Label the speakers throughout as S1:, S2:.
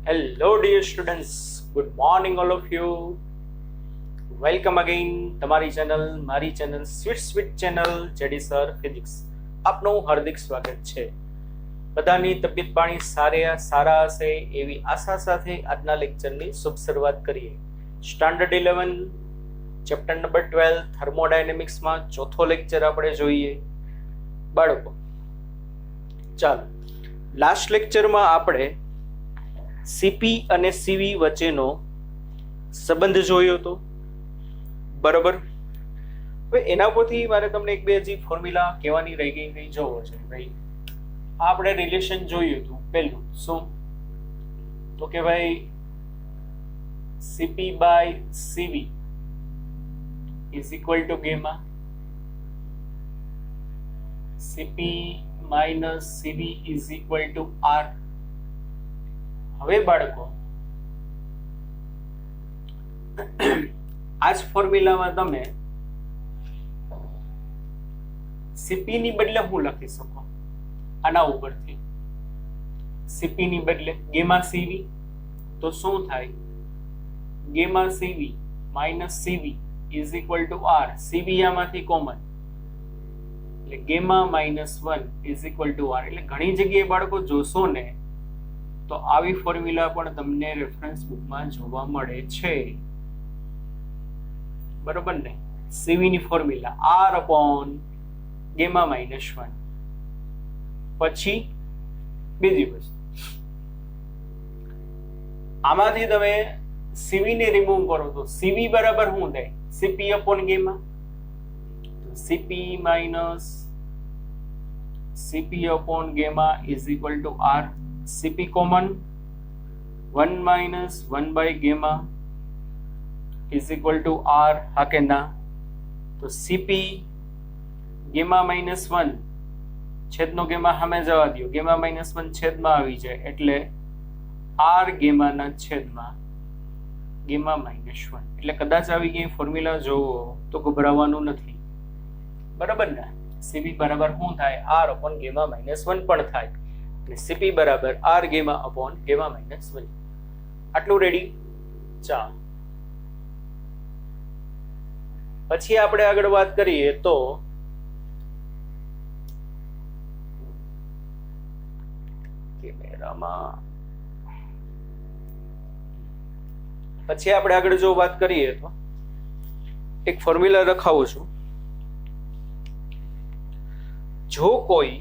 S1: Hello, dear students. Good morning, all of you. Welcome again. તમારી channel મારી channel sweet channel JD sir physics આપનું હાર્દિક સ્વાગત છે. બધાની તબિયત પાણી સારા હશે એવી આશા સાથે આજના લેક્ચરની શુભ શરૂઆત કરીએ. સ્ટાન્ડર્ડ 11 ચેપ્ટર નંબર 12 થર્મોડાયનેમિક્સમાં ચોથો લેક્ચર આપણે જોઈએ. બાળકો ચાલો, લાસ્ટ લેક્ચરમાં આપણે સીપી અને સીવી વચ્ચેનો સંબંધ જોયો હતો, બરોબર. હવે એના પરથી મારે તમને એક બે હજી ફોર્મ્યુલા કહેવાની રહી ગઈ જોવો છે. ભાઈ આપણે રિલેશન જોયું હતું. પહેલું શું તો કે ભાઈ CP by CV is equal to gamma, CP minus CV is equal to R. હવે બાળકો આ જ ફોર્મ્યુલામાં તમે સીપી ની બદલે હું લખી શકો આના ઉપરથી. સીપી ની બદલે ગેમા સીવી, તો શું થાય? Gamma CV minus CV is equal to R. CV આમાંથી કોમન એટલે gamma minus 1 is equal to R. એટલે ઘણી જગ્યાએ બાળકો જોશો ને તો આવી ફોર્મ્યુલા પણ તમને રેફરન્સ બુકમાં જોવા મળે છે, બરોબર ને? સીવી ની formula R upon gamma minus 1. પછી બીજી વસ્તુ, આમાંથી તમે સીવી ને રિમૂવ કરો તો સીવી બરાબર શું થાય? CP upon gamma. CP minus CP upon gamma is equal to R. CP common, 1 minus 1 by gamma is equal to R. હા કે ના? તો સીપી ગેમા માઇનસ 1 છેદનો ગેમા સામે જવા દો, ગેમા માઇનસ 1 છેદમાં આવી જાય એટલે આર ગેમાના છેદમાં ગેમા માઇનસ 1. એટલે કદાચ આવી ગઈ ફોર્મ્યુલા જોવો તો ગભરાવાનું નથી, બરાબર ને? સીપી બરાબર શું થાય? આર અપોન ગેમા માઇનસ 1 પણ થાય અને સીપી બરાબર R gamma upon gamma minus 1. આટલું રેડી? ચાલો, પછી આપણે આગળ વાત કરીએ તો પછી આપણે આગળ જો વાત કરીએ તો એક ફોર્મ્યુલા લખાવું છું. જો કોઈ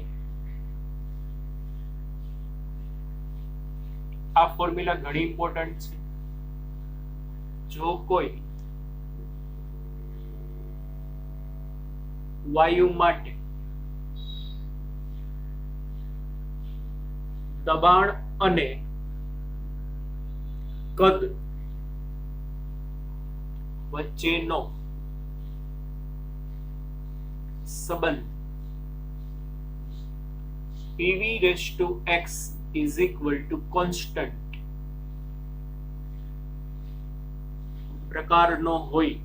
S1: આ ફોર્મ્યુલા ઘણી ઇમ્પોર્ટન્ટ છે. જો કોઈ વાયુ માટે દબાણ અને કદ વચ્ચેનો સંબંધ PV raised to x is equal to constant પ્રકારનો હોય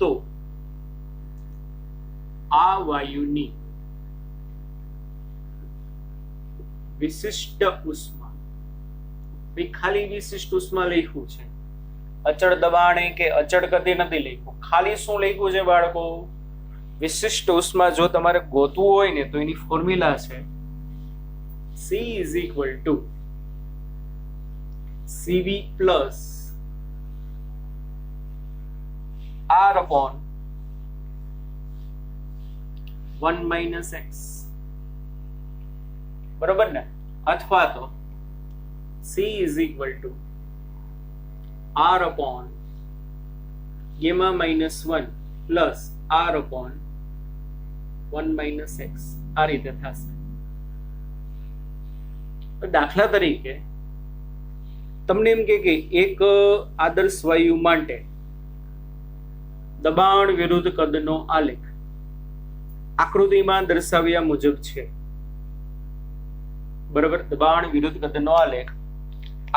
S1: તો આ વાયુની વિશિષ્ટ ઉષ્મા, ખાલી વિશિષ્ટ ઉષ્મા લખ્યું છે, અચળ દબાણે કે અચળ કદે નથી લખ્યું. ખાલી શું લખ્યું છે બાળકો? વિશિષ્ટ ઉષ્મા. જો તમારે ગોતવું હોય ને તો એની ફોર્મ્યુલા છે C is equal to CV plus R upon 1 minus x, બરોબર ને? અથવા તો C is equal to R upon gamma minus 1 plus R upon 1 minus x. આ રીતે થશે. દાખલા તરીકે તમને એમ કે એક આદર્શ વાયુ માટે દબાણ વિરુદ્ધ કદનો આલેખ આકૃતિમાં દર્શાવ્યા મુજબ છે, બરાબર? દબાણ વિરુદ્ધ કદનો આલેખ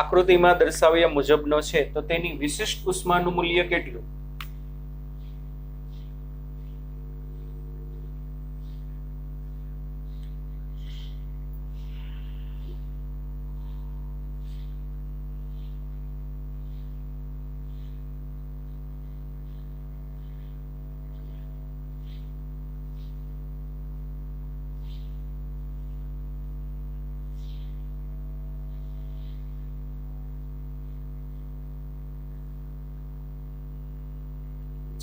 S1: આકૃતિમાં દર્શાવ્યા મુજબનો છે તો તેની વિશિષ્ટ ઉષ્માનું મૂલ્ય કેટલું?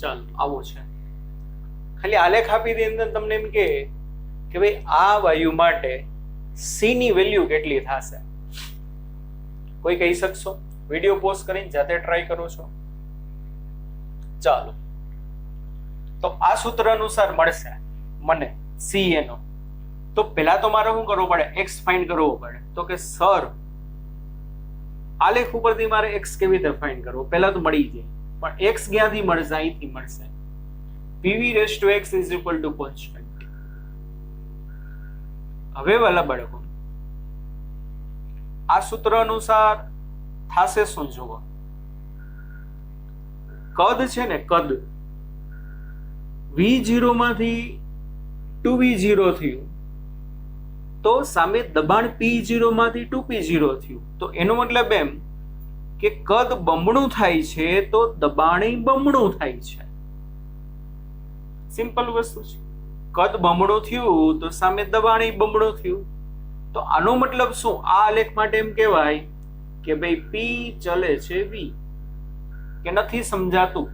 S1: ચાલો આવો છે, ખાલી આલેખ આપી દે અંદર તમને એમ કે ભાઈ આ વાયુ માટે સી ની વેલ્યુ કેટલી થશે? કોઈ કહી શકશો? વિડીયો પોઝ કરીને જાતે ટ્રાય કરો છો? ચાલો, તો આ સૂત્ર અનુસાર મળશે મને CA નો. તો પહેલા તો મારે શું કરવું પડે? x ફાઇન્ડ કરવો પડે. તો કે સર આલેખ ઉપરથી મારે x કેવી રીતે ફાઇન્ડ કરવો? પહેલા તો મળી જાય, પણ x ક્યાંથી મળશે? અહીંથી મળશે. PV(x) is equal to constant. હવે વાલા બાળકો, આ સૂત્ર અનુસાર થાશે શું? જુઓ, કદ છે ને, કદ V0 માંથી 2V0 થયું, તો સામે દબાણ P0 માંથી 2P0 થયું. તો એનો મતલબ એમ કે કદ બમણું થાય છે તો દબાણ બમણું થાય છે. સિમ્પલ વસ્તુ છે. કદ બમણું થયું તો સામે દબાણ બમણું થયું. તો આનો મતલબ શું? આ આલેખ માટે એમ કહેવાય કે ભાઈ P ચલે છે V. કે નથી સમજાતું?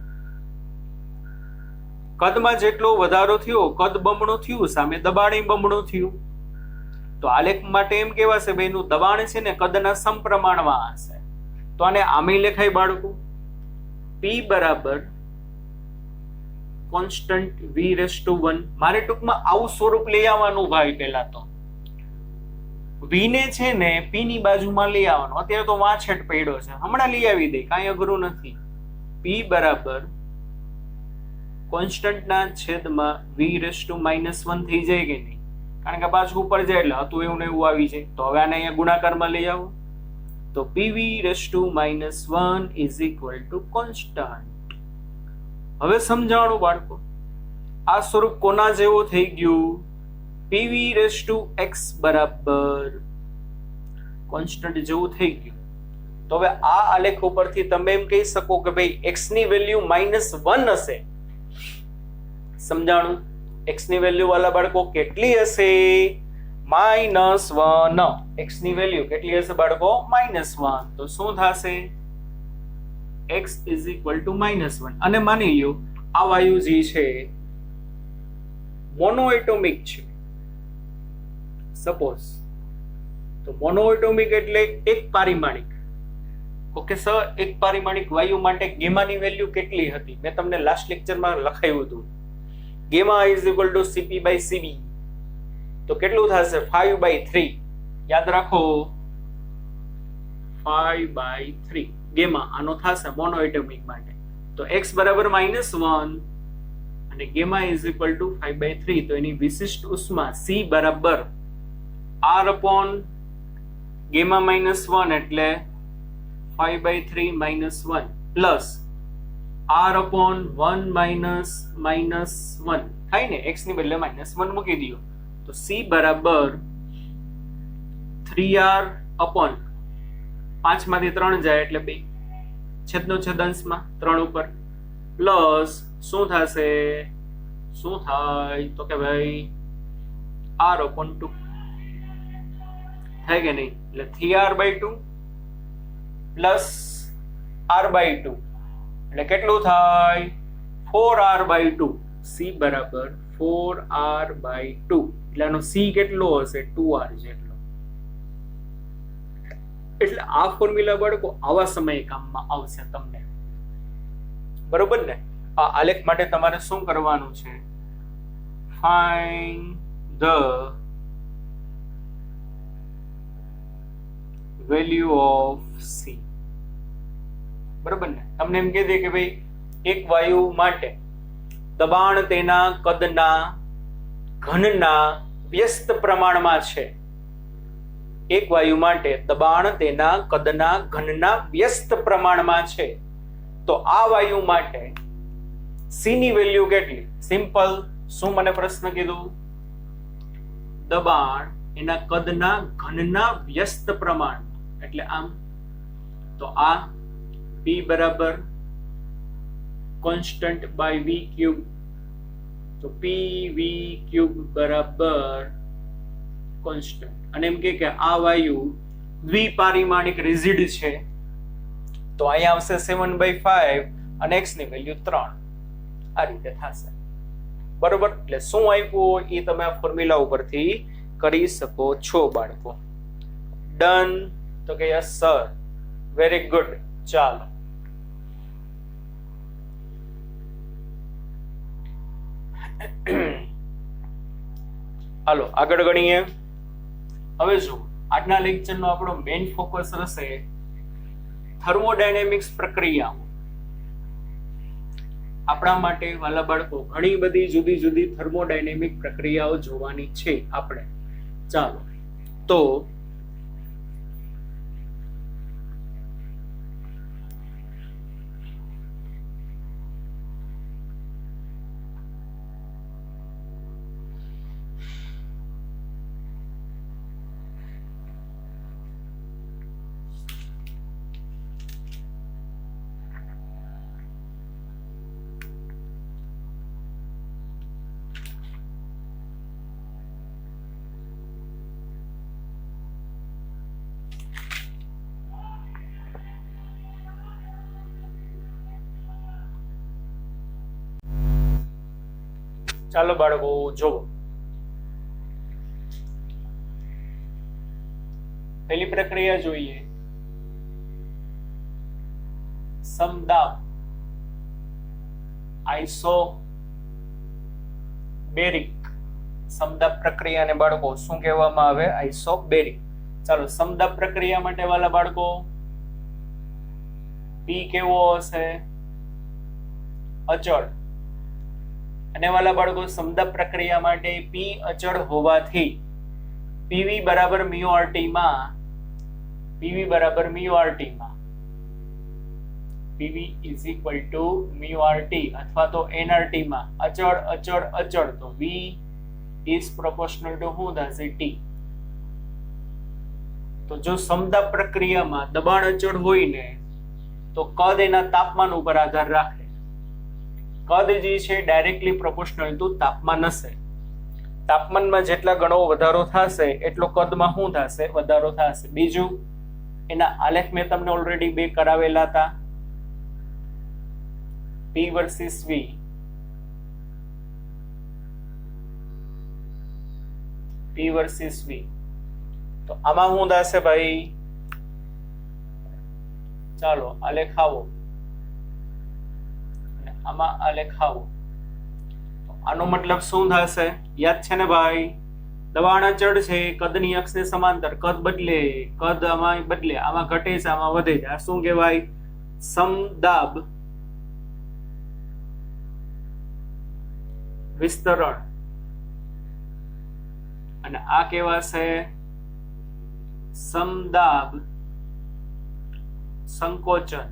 S1: કદમાં જેટલો વધારો થયો, કદ બમણું થયું, સામે દબાણ બમણું થયું. તો આલેખ માટે એમ કહેવાશે ભાઈ નું દબાણ છે ને કદના સમપ્રમાણમાં હશે. તો આને આમે લખાય બાળકો, P બરાબર કોન્સ્ટન્ટ V(1). મારે ટૂંકમાં આવું સ્વરૂપ લઈ આવવાનું ભાઈ. પહેલા તો V ને છે ને P ની બાજુમાં લઈ આવવાનું. અત્યારે તો વાંછેટ પડ્યો છે, હમણાં લઈ આવી દે, કાંઈ અઘરું નથી. P બરાબર કોન્સ્ટન્ટ ના છેદમાં V(-1) થઈ જાય કે નહીં? કારણ કે પાછું ઉપર જાય એટલે હતું એવું ને એવું આવી જાય. તો હવે આને અહીંયા ગુણાકારમાં લઈ આવો, તો PV(-1) is equal to constant. હવે સમજાણું બાળકો, આ સ્વરૂપ કોના જેવો થઈ ગયું? PV(x) બરાબર કોન્સ્ટન્ટ જેવું થઈ ગયું. તો હવે આ આલેખ ઉપરથી તમે એમ કહી શકો કે ભાઈ x ની વેલ્યુ -1 હશે. સમજાણું? x ની વેલ્યુ વાલા બાળકો કેટલી હશે? -1. x ની વેલ્યુ કેટલી હશે બાળકો? -1. તો શું થશે? x is equal to -1. અને માની લ્યો આ વાયુ જે છે મોનોએટોમિક છે, સપોઝ. તો મોનોએટોમિક એટલે એક પારિમાણિક. ઓકે સર, એક પારિમાણિક વાયુ માટે ગેમાની વેલ્યુ કેટલી હતી? મેં તમને લાસ્ટ લેક્ચરમાં લખાયું હતું. Gamma is equal two CP/CB. તો કેટલું થશે? 5/3. યાદ રાખો, 5/3 ગેમા આનો થશે મોનોએટોમિક માટે. તો x બરાબર -1 અને ગેમા ઇઝ ઇક્વલ ટુ 5/3. તો એની વિશિષ્ટ ઉષ્મા C બરાબર R upon ગેમા -1 એટલે 5/3 -1 પ્લસ R upon 1 -1 થાય ને? x ની બદલે -1 મૂકી દો. તો C બરાબર 3R upon 5 માંથી 3 જાય એટલે 2, છેદનો છેદાંશમાં 3 ઉપર પ્લસ શું થશે? શું થાય? તો કે ભાઈ R upon 2 થાય કે નહીં? એટલે 3R/2 પ્લસ R/2 એટલે કેટલું થાય? 4R/2. C બરાબર 4R/2. એટલે આનો C કેટલો હશે? 2R જેટલો. એટલે આ ફોર્મ્યુલા બાળકો આવા સમયે કામમાં આવશે તમને. બરોબર ને? આ આલેખ માટે તમારે શું કરવાનું છે? Find the value of C. બરોબર ને? તમને એમ કહી દે કે ભાઈ એક વાયુ માટે દબાણ તેના કદના ઘનના વ્યસ્ત પ્રમાણમાં છે. એક વાયુ માટે દબાણ તેના કદના ઘનના વ્યસ્ત પ્રમાણમાં છે. તો આ વાયુ માટે C ની વેલ્યુ કેટલી? સિમ્પલ. શું મને પ્રશ્ન કીધું? દબાણ એના કદના ઘનના વ્યસ્ત પ્રમાણમાં, એટલે આમ. તો આ P બરાબર કોન્સ્ટન્ટ બાય V3. તો PV³ બરાબર કોન્સ્ટન્ટ. અને એમ કે આ વાયુ દ્વિપારિમાણિક રિજિડ છે. તો અહીંયા આવશે 7/5 અને x ની વેલ્યુ 3. આ રીતે થશે. બરોબર, એટલે શું આપ્યું એ તમે આ ફોર્મ્યુલા ઉપરથી કરી શકો છો બાળકો. ડન, તો કે યસ સર, વેરી ગુડ. ચાલો હાલો આગળ ગણીએ. હવે જો આજના લેક્ચરનો આપણો મેઇન ફોકસ રહેશે થર્મોડાયનેમિક્સ પ્રક્રિયાઓ. આપણા માટે વાલા બાળકો ઘણી બધી જુદી જુદી થર્મોડાયનેમિક પ્રક્રિયાઓ જોવાની છે આપણે. ચાલો તો ચાલો બાળકો જોવો. પહેલી પ્રક્રિયા જોઈએ, સમદાબ આઇસોબેરિક. સમદાબ પ્રક્રિયાને બાળકો શું કહેવામાં આવે? આઇસોબેરિક. ચાલો સમદાબ પ્રક્રિયા માટે વાલા બાળકો પી કેવો હશે? અચળ. અને વાલા બાળકો સમદાબ પ્રક્રિયા માટે પી અચળ હોવાથી પીવી બરાબર મ્યુઆરટી માં પીવી ઇઝ ઇક્વલ ટુ મ્યુઆરટી અથવા તો એનઆરટી માં અચળ તો વી ઇઝ પ્રોપોર્શનલ ટુ શું થશે? ટી. તો જો સમદાબ પ્રક્રિયામાં દબાણ અચળ હોય ને તો કદ એના તાપમાન ઉપર આધાર રાખે. કદ જે છે ડાયરેક્ટલી પ્રોપોર્શનલ ટુ તાપમાન હશે. તાપમાનમાં જેટલા ગણો વધારો થશે એટલો કદમાં શું થશે? વધારો થશે. બીજું એના આલેખ મેં તમને ઓલરેડી બે કરાવેલા હતા, પી વર્સિસ વી. પી વર્સિસ વી. તો આમાં શું થશે ભાઈ? ચાલો આલેખ આવો, આમાં આલેખ આવો. આનો મતલબ શું થશે? યાદ છે ને ભાઈ? દબાણ અચળ છે, કદની અક્ષને સમાંતર. કદ બદલે, કદ આમાં બદલે, આમાં ઘટે છે, આમાં વધે છે. આ શું કહેવાય? સમદાબ વિસ્તરણ. અને આ કહેવાશે સમદાબ સંકોચન.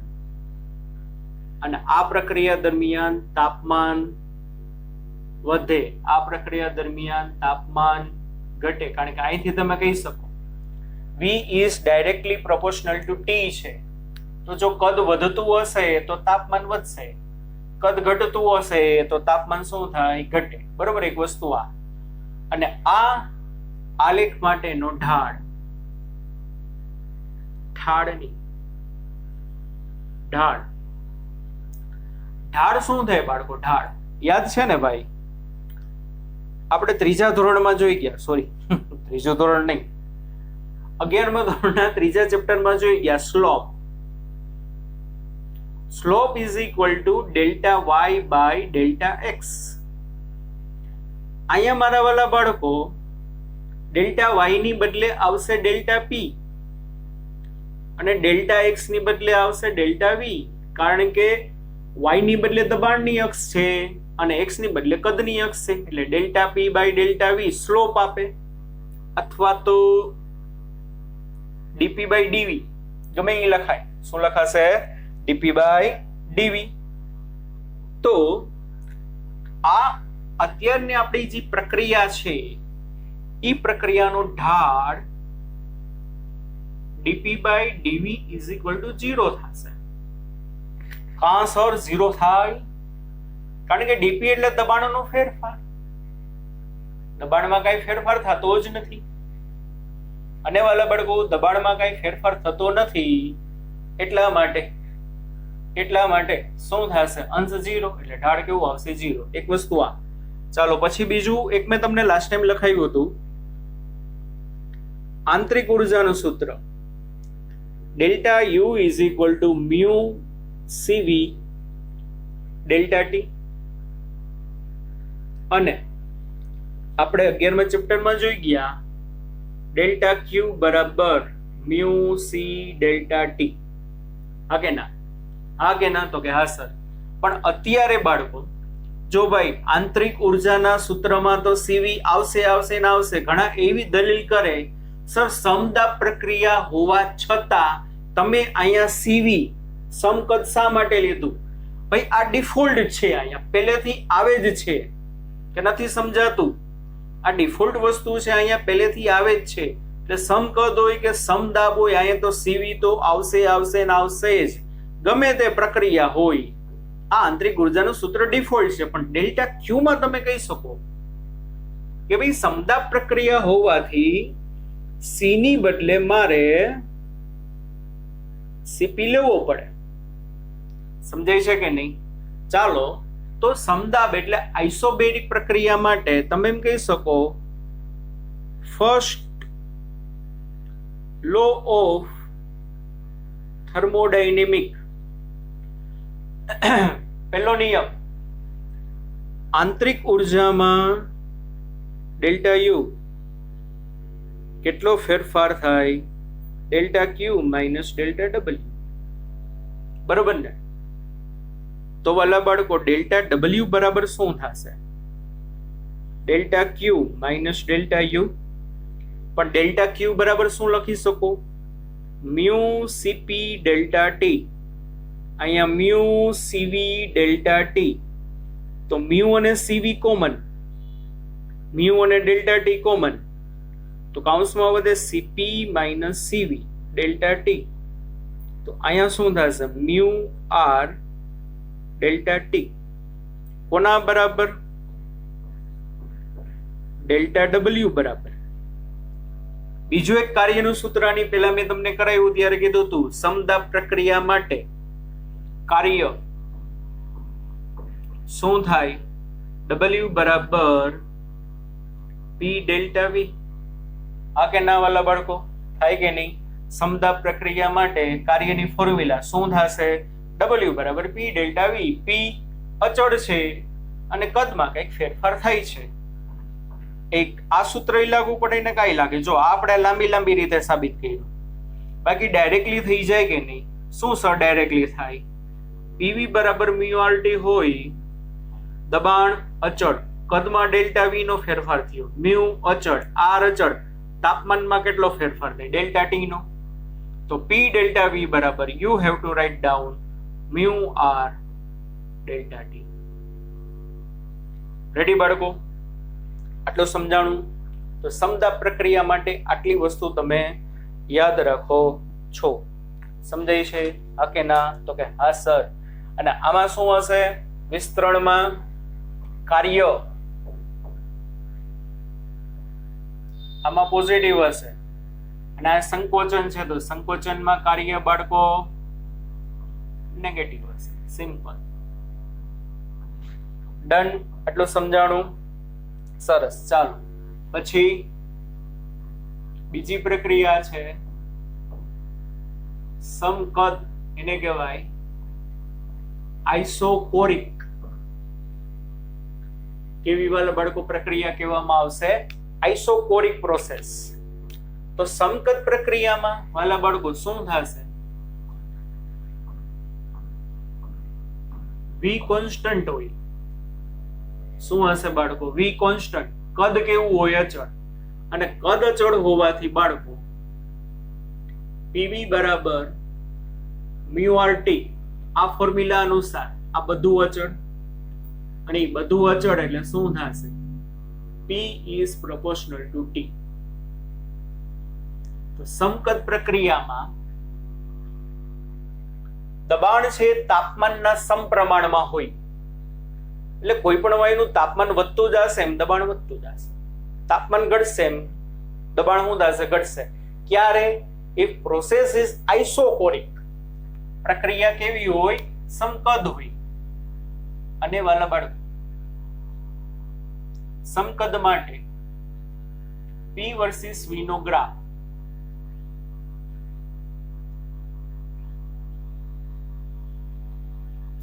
S1: અને આ પ્રક્રિયા દરમિયાન તાપમાન વધે, આ પ્રક્રિયા દરમિયાન તાપમાન ઘટે. કારણ કે અહીંથી તમે કહી શકો V is directly proportional to T છે. તો જો કદ વધતું હશે તો તાપમાન વધશે, કદ ઘટતું હશે તો તાપમાન શું થાય? ઘટે. બરોબર, એક વસ્તુ આ. અને આ આલેખ માટેનો ઢાળ, ઢાળ શું થાય બાળકો? ઢાળ યાદ છે ને ભાઈ? આપણે ત્રીજા ધોરણમાં જોઈ ગયા, સોરી ત્રીજો ધોરણ નહીં, 11મા ધોરણના ત્રીજા ચેપ્ટરમાં જોઈ ગયા slope. Slope is equal to delta Y by delta X. અહીંયા મારા વાલા બાળકો ડેલ્ટા વાય ની બદલે આવશે ડેલ્ટા પી અને ડેલ્ટા એક્સ ની બદલે આવશે ડેલ્ટા વી. કારણ કે વાય ની બદલે દબાણની અક્ષ છે અને એક્સ ની બદલે કદની અક્ષ છે. એટલે delta P by delta V slope આપે, અથવા તો ડીપી બાય ડીવી ગમે એ લખાય. શું લખાશે? DP by DV. તો આ અત્યારની આપણી જે પ્રક્રિયા છે એ પ્રક્રિયાનો ઢાળ DP by DV is equal to 0 થશે. કાં સર 0 થાય? કારણ કે ડીપી એટલે દબાણનો ફેરફાર, દબાણમાં કઈ ફેરફાર થતો જ નથી. અને વાલા બાળકો દબાણમાં કઈ ફેરફાર થતો નથી એટલા માટે એટલા માટે શું થશે? અંશ 0 એટલે ઢાળ કેવું આવશે? 0. એક વસ્તુ આ. ચાલો પછી બીજું એક મેં તમને લાસ્ટ ટાઈમ લખાવ્યું હતું, આંતરિક ઉર્જાનું સૂત્ર delta U is equal to mu CV delta T, અને આપણે 11મા ચેપ્ટરમાં જોઈ ગયા ડેલ્ટા ક્યુ બરાબર મ્યુ સી ડેલ્ટા ટી. હા કે ના? હા કે ના? તો કે હા સર. પણ અત્યારે બાળકો જો ભાઈ આંતરિક ઉર્જાના સૂત્રમાં તો સીવી આવશે આવશે ને આવશે, ઘણા એવી દલીલ કરે સર સમદાબ પ્રક્રિયા હોવા છતાં તમે અહીંયા સીવી સમકદ શા માટે લીધું? ભાઈ આ ડિફોલ્ટ છે, અહીંયા પહેલેથી આવે જ છે કે નથી સમજાતું? આ ડિફોલ્ટ વસ્તુ છે, અહીંયા પહેલેથી આવે જ છે. એટલે સમકદ હોય કે સમદાબ હોય, અહીંયા તો સીવી તો આવશે આવશે ને આવશે જ, ગમે તે પ્રક્રિયા હોય. આ આંતરિક ઉર્જાનું સૂત્ર ડિફોલ્ટ છે. પણ ડેલ્ટા ક્યુ માં તમે કહી શકો કે ભાઈ સમદાબ પ્રક્રિયા હોવાથી સી ની બદલે મારે સીપી લેવો પડે. સમજાય છે કે નહીં? ચાલો તો સમદાબ એટલે આઇસોબેરિક પ્રક્રિયા માટે તમે એમ કહી શકો ફર્સ્ટ લો ઓફ થર્મોડાયનેમિક, પહેલો નિયમ, આંતરિક ઉર્જામાં ડેલ્ટા યુ કેટલો ફેરફાર થાય? Delta Q minus delta W. બરોબર ને? તો વાલા બાળકો ડેલ્ટા ડબલ્યુ બરાબર શું થશે? Delta Q minus delta U. પણ ડેલ્ટા ક્યુ બરાબર શું લખી શકો? Mu CP delta T. અહીંયા મ્યુ સીવી ડેલ્ટા ટી. તો મ્યુ અને સીવી કોમન, મ્યુ અને ડેલ્ટા ટી કોમન, તો કૌંસમાં વધે CP minus CV delta T. તો અહીંયા શું થશે? Mu R delta T. કોના બરાબર? ડેલ્ટા ડબલ્યુ બરાબર. બીજું એક કાર્યનું સૂત્ર આની પહેલા મેં તમને કરાવ્યું ત્યારે કીધું હતું, સમદાબ પ્રક્રિયા માટે કાર્ય શું થાય? ડબલ્યુ બરાબર પી ડેલ્ટા વી. હા કે ના વાલા બાળકો? થાય કે નહીં? સમદાબ પ્રક્રિયા માટે કાર્યની ફોર્મ્યુલા શું થશે? ડબલ્યુ બરાબર પી ડેલ્ટા વી. પી અચળ છે અને કદમાં કંઈક ફેરફાર થાય છે. એક આ સૂત્ર લાગુ પડે ને કાંઈ લાગે? જો આપણે લાંબી લાંબી રીતે સાબિત કર્યું, બાકી ડાયરેક્ટલી થઈ જાય કે નહીં? શું સર ડાયરેક્ટલી થાય? પીવી બરાબર મ્યુ આર ટી હોય, દબાણ અચળ, કદમાં ડેલ્ટા વી નો ફેરફાર થયો, મ્યુ અચળ, આર અચળ, તાપમાનમાં કેટલો ફેરફાર થાય? ડેલ્ટા ટી નો. તો પી ડેલ્ટા વી બરાબર you have to write down mu R delta T. Ready બાળકો? આટલું સમજાણું? તો સમદાબ પ્રક્રિયા માટે આટલી વસ્તુ તમે યાદ રાખો છો. સમજાય છે? હા કે ના? તો કે હા સર. અને આમાં શું હશે? વિસ્તરણમાં કાર્ય આમાં પોઝિટિવ હશે, અને આ સંકોચન છે તો સંકોચનમાં કાર્ય બાળકો નેગેટિવ હશે. સિમ્પલ. ડન? આટલું સમજાણું? સરસ. ચાલો પછી બીજી પ્રક્રિયા છે સમકદ, એને કહેવાય આઇસોકોરિક. કેવી વાલા બાળકો પ્રક્રિયા કહેવામાં આવશે? આઇસોકોરિક પ્રોસેસ. તો સમકદ પ્રક્રિયામાં વાલા બાળકો શું થશે? વી કોન્સ્ટન્ટ હોય. શું હશે બાળકો? વી કોન્સ્ટન્ટ. કદ કેવું હોય? અચળ. અને કદ અચળ હોવાથી બાળકો પીવી બરાબર મ્યુ આર ટી. આ ફોર્મ્યુલા અનુસાર આ બધું અચળ, અને એ બધું અચળ એટલે શું થશે? P is proportional to T. તો સમકદ પ્રક્રિયામાં દબાણ છે તાપમાનના સમપ્રમાણમાં હોય. એટલે કોઈ પણ વાયુનું તાપમાન વધતું જશે એમ દબાણ વધતું જશે, તાપમાન ઘટશે એમ દબાણ શું થશે? ઘટશે. ક્યારે? If process is isochoric. પ્રક્રિયા કેવી હોય? સમકદ હોય અને વાલા બાળકો સમકદ માટે P વર્સિસ V નો ગ્રાફ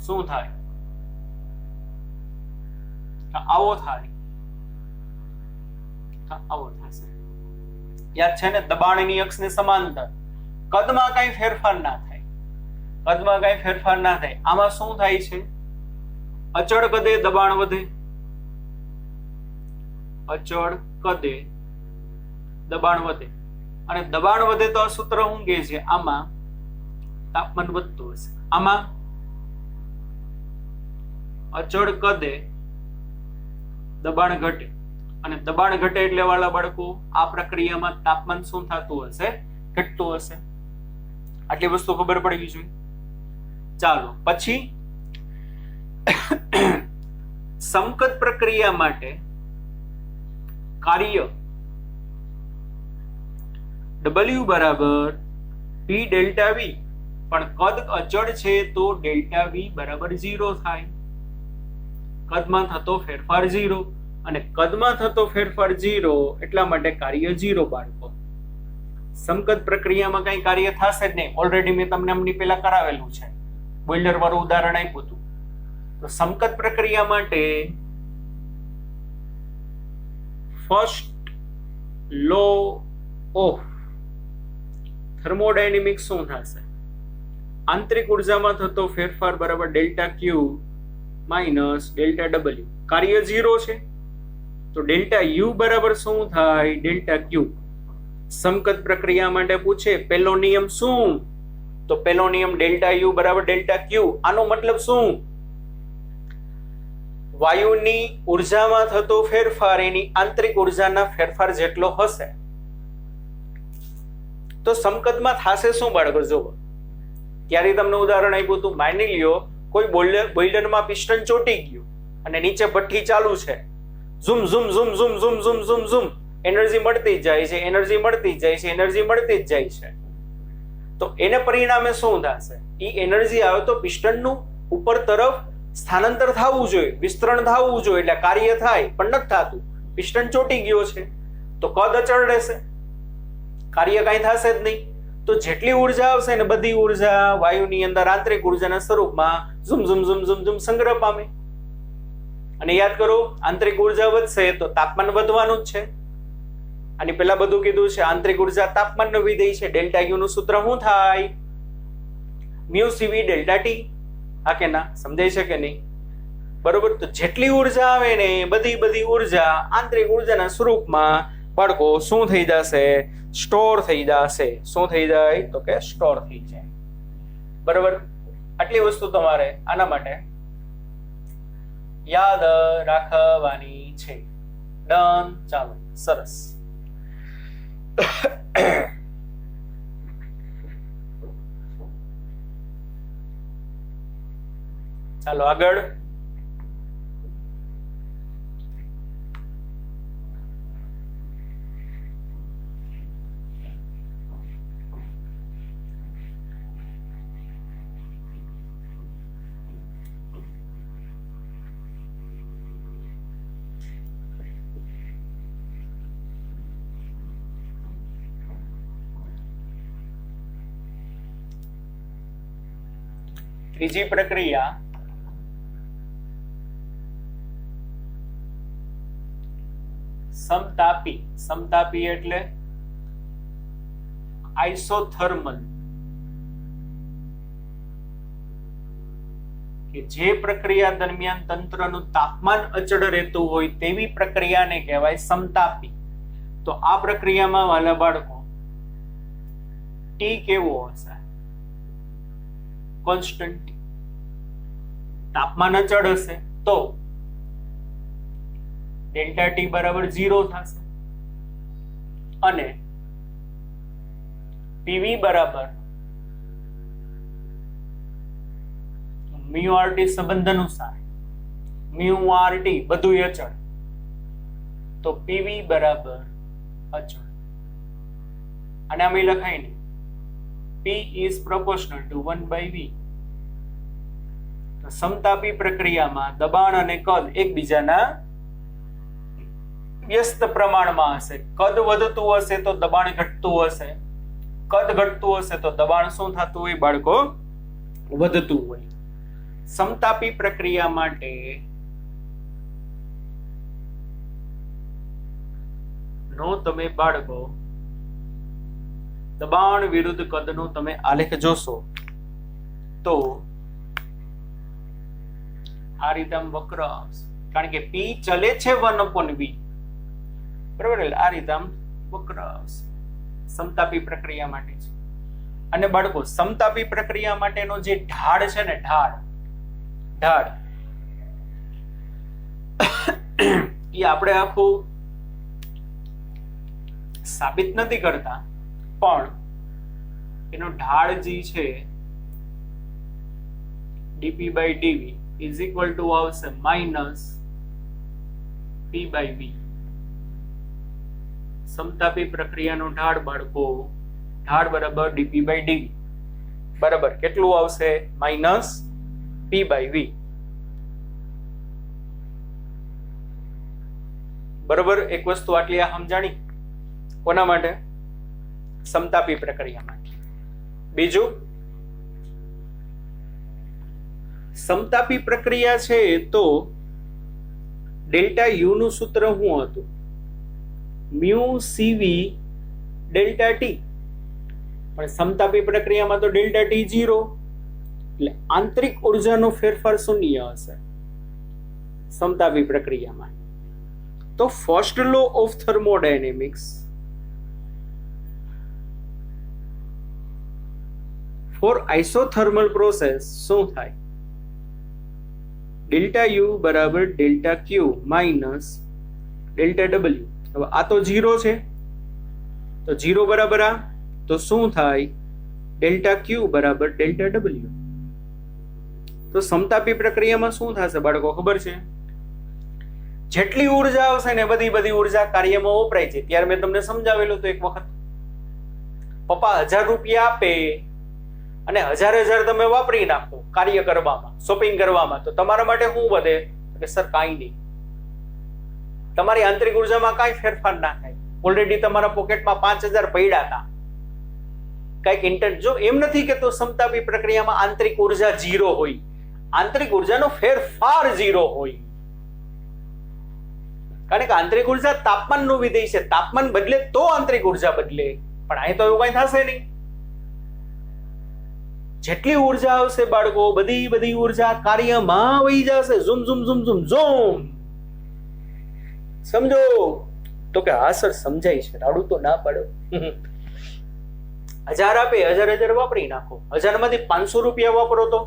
S1: શું થાય? આવો થાય, આવો થશે. યાદ છે ને, દબાણની અક્ષને સમાંતર કદમાં કઈ ફેરફાર ના થાય, કદમાં કઈ ફેરફાર ના થાય. આમાં શું થાય છે? અચળ કદે દબાણ વધે, અચળ કદે દબાણ વધે, અને દબાણ વધે તો આ સૂત્ર શું કહે છે? આમાં તાપમાન વધતું હશે, આમાં અચળ કદે દબાણ ઘટે, અને દબાણ ઘટે એટલે વાલા બાળકો આ પ્રક્રિયામાં તાપમાન શું થતું હશે? ઘટતું હશે. આટલી વસ્તુ ખબર પડવી જોઈએ. ચાલો પછી સમકદ પ્રક્રિયા માટે કાર્ય W બરાબર P ડેલ્ટા V, પણ કદ અચળ છે તો ડેલ્ટા V બરાબર 0 થાય. કદમાં થતો ફેરફાર 0, અને કદમાં થતો ફેરફાર 0 એટલા માટે કાર્ય 0 બાળકો. સમકદ પ્રક્રિયામાં કઈ કાર્ય થશે જ નહીં. ઓલરેડી મેં તમને આમની પહેલા કરાવેલું છે, બોઇલર વાળું ઉદાહરણ આપ્યું હતું. તો સમકદ પ્રક્રિયા માટે ફર્સ્ટ લો ઓફ થર્મોડાયનેમિક્સ શું થશે? આંતરિક ઉર્જામાં થતો ફેરફાર બરાબર delta Q minus delta W. કાર્ય 0 છે તો ડેલ્ટા યુ બરાબર શું થાય? ડેલ્ટા ક્યુ. સમકદ પ્રક્રિયા માટે પૂછે પહેલો નિયમ શું? તો પહેલો નિયમ ડેલ્ટા યુ બરાબર ડેલ્ટા ક્યુ. આનો મતલબ શું? વાયુની ઉર્જામાં થતો ફેરફાર એની આંતરિક ઉર્જાના ફેરફાર જેટલો હશે. તો સમકદમાં થશે શું બાળકો? જોવો, ત્યારે તમને ઉદાહરણ આપ્યું હતું. માની લ્યો કોઈ બોઇલરમાં પિસ્ટન ચોટી ગયું અને નીચે ભઠ્ઠી ચાલુ છે. Zoom zoom zoom zoom zoom zoom zoom zoom energy મળતી જ જાય છે, એનર્જી મળતી જ જાય છે, એનર્જી મળતી જ જાય છે. તો એને પરિણામે શું થશે? એ એનર્જી આવે તો પિસ્ટનનું ઉપર તરફ સ્થાનાંતર થવું જોઈએ, વિસ્તરણ થવું જોઈએ, એટલે કાર્ય થાય, પણ નથી થતું. પિસ્ટન ચોટી ગયો છે તો કદ અચળ રહેશે, કાર્ય કઈ થશે જ નહીં. તો જેટલી ઉર્જા આવશે ને બધી ઉર્જા વાયુની અંદર આંતરિક ઉર્જાના સ્વરૂપમાં ઝુમ ઝુમ ઝુમ ઝુમ ઝુમ સંગ્રહ પામે. અને યાદ કરો, આંતરિક ઉર્જા વધશે તો તાપમાન વધવાનું જ છે. આની પહેલા બધું કીધું છે, આંતરિક ઉર્જા તાપમાનનો વિધેય છે. ડેલ્ટા યુ નું સૂત્ર શું થાય? Mu CV delta T. હા કે ના? સમજાય છે કે નહીં? બરોબર. તો જેટલી ઉર્જા આવે ને બધી ઉર્જા આંતરિક ઉર્જાના સ્વરૂપમાં બાળકો શું થઈ જશે? સ્ટોર થઈ જશે. શું થઈ જાય? તો કે સ્ટોર થઈ જાય. બરોબર. આટલી વસ્તુ તમારે આના માટે યાદ રાખવાની છે. ડન. ચાલો, સરસ. ચાલો આગળ. ત્રીજી પ્રક્રિયા સમતાપી. સમતાપી એટલે આઇસોથર્મલ, કે જે પ્રક્રિયા દરમિયાન તંત્રનું તાપમાન અચળ રહેતું હોય તેવી પ્રક્રિયાને કહેવાય સમતાપી. તો આ પ્રક્રિયામાં વાલા બાળકો ટી કેવો હશે? કોન્સ્ટન્ટ. તાપમાન અચળ હશે તો ડેલ્ટા ટી બરાબર 0 થશે, અને પીવી બરાબર મ્યુ આરટી સંબંધ અનુસાર મ્યુ આરટી બધું અચળ, તો પીવી બરાબર અચળ. અને આમ લખાય ને P is proportional to 1/V. સમતાપી પ્રક્રિયામાં દબાણ અને કદ એકબીજાના વ્યસ્ત પ્રમાણમાં હશે. કદ વધતું હશે તો દબાણ ઘટતું હશે, કદ ઘટતું હશે તો દબાણ શું થતું હોય બાળકો? વધતું હોય. સમતાપી પ્રક્રિયા માટે નો તમે બાળકો દબાણ વિરુદ્ધ કદનો તમે આલેખ જોશો તો આ રીતે આમ વક્ર આવશે, કારણ કે P ચલે છે 1/V, બરાબર? આ રીતે આમ વક્ર આવશે. સમતાપી પ્રક્રિયા માટે છે. અને બાળકો સમતાપી પ્રક્રિયા માટેનો જે ઢાળ છે ને, ઢાળ એ આપણે આખું સાબિત નથી કરતા, પણ એનો ઢાળ જે છે dp/dv ઇઝ ઇક્વલ ટુ આવશે -p/v. સમતાપી પ્રક્રિયાનો ઢાળ બાળકો, ઢાળ બરાબર dp/dv બરાબર કેટલું આવશે? -p/v. બરાબર. એક વસ્તુ આટલી આ સમજાણી કોના માટે? સમતાપી પ્રક્રિયા માટે. બીજું, સમતાપી પ્રક્રિયા છે તો ડેલ્ટા યુ નું સૂત્ર શું હતું? Mu CV delta T. પણ સમતાપી પ્રક્રિયામાં તો ડેલ્ટા ટી 0, એટલે આંતરિક ઉર્જાનો ફેરફાર શૂન્ય હશે સમતાપી પ્રક્રિયામાં. તો first law of thermodynamics for isothermal process શું થાય? ડેલ્ટા યુ બરાબર delta Q minus delta W. હવે આ તો 0 છે, તો 0 બરાબર આ, તો શું થાય? ડેલ્ટા ક્યુ બરાબર ડેલ્ટા ડબલ્યુ. તો સમતાપી પ્રક્રિયામાં શું થશે બાળકો ખબર છે? જેટલી ઉર્જા આવશે ને બધી ઉર્જા કાર્યમાં વપરાય છે. ત્યારે મેં તમને સમજાવેલું તો એક વખત, પપ્પા 1000 રૂપિયા આપે અને 1000 તમે વાપરી નાખો કાર્ય કરવામાં, શોપિંગ કરવામાં, તો તમારા માટે શું વધે? કે સર કાંઈ નહીં, તમારી આંતરિક ઉર્જામાં કાંઈ ફેરફાર ના થાય. ઓલરેડી તમારા પોકેટમાં 5000 પડ્યા હતા. કઈક જો એમ નથી કે તો સમતાપી પ્રક્રિયામાં આંતરિક ઉર્જા 0 હોય, આંતરિક ઉર્જાનો ફેરફાર 0 હોય. કારણ કે આંતરિક ઉર્જા તાપમાનનું વિધેય છે, તાપમાન બદલે તો આંતરિક ઉર્જા બદલે. પણ અહીં તો એવું કઈ થશે નહીં. જેટલી ઉર્જા આવશે બાળકો, બધી ઉર્જા કાર્યમાં વહી જશે. Zoom zoom zoom zoom zoom. સમજો? તો કે હા સર સમજાય છે, રાડું તો ના પાડો. 1000 આપે, 1000 વાપરી નાખો. 1000 માંથી 500 રૂપિયા વાપરો તો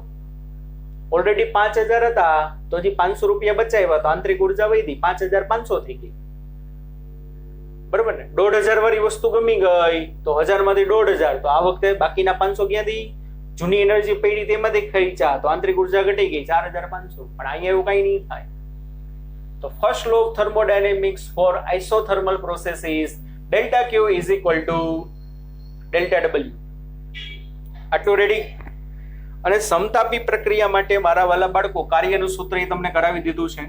S1: ઓલરેડી 5000 હતા, તો હજી 500 રૂપિયા બચાવ્યા, તો આંતરિક ઉર્જા વધી 5500 થઈ ગઈ. બરોબર ને? 1500 વાળી વસ્તુ ગમી ગઈ તો 1000 માંથી 1500, તો આ વખતે બાકીના 500 ક્યાંથી? જૂની એનર્જી પડી તેમાંથી ખેંચા, તો આંતરિક ઉર્જા ઘટી ગઈ 4500. પણ અહીંયા એવું કઈ નહીં થાય. તો first law of thermodynamics for isothermal process is delta Q is equal to delta W. આટલું રેડી? અને સમતાપી પ્રક્રિયા માટે મારા વાલા બાળકો કાર્યનું સૂત્ર તમને કરાવી દીધું છે.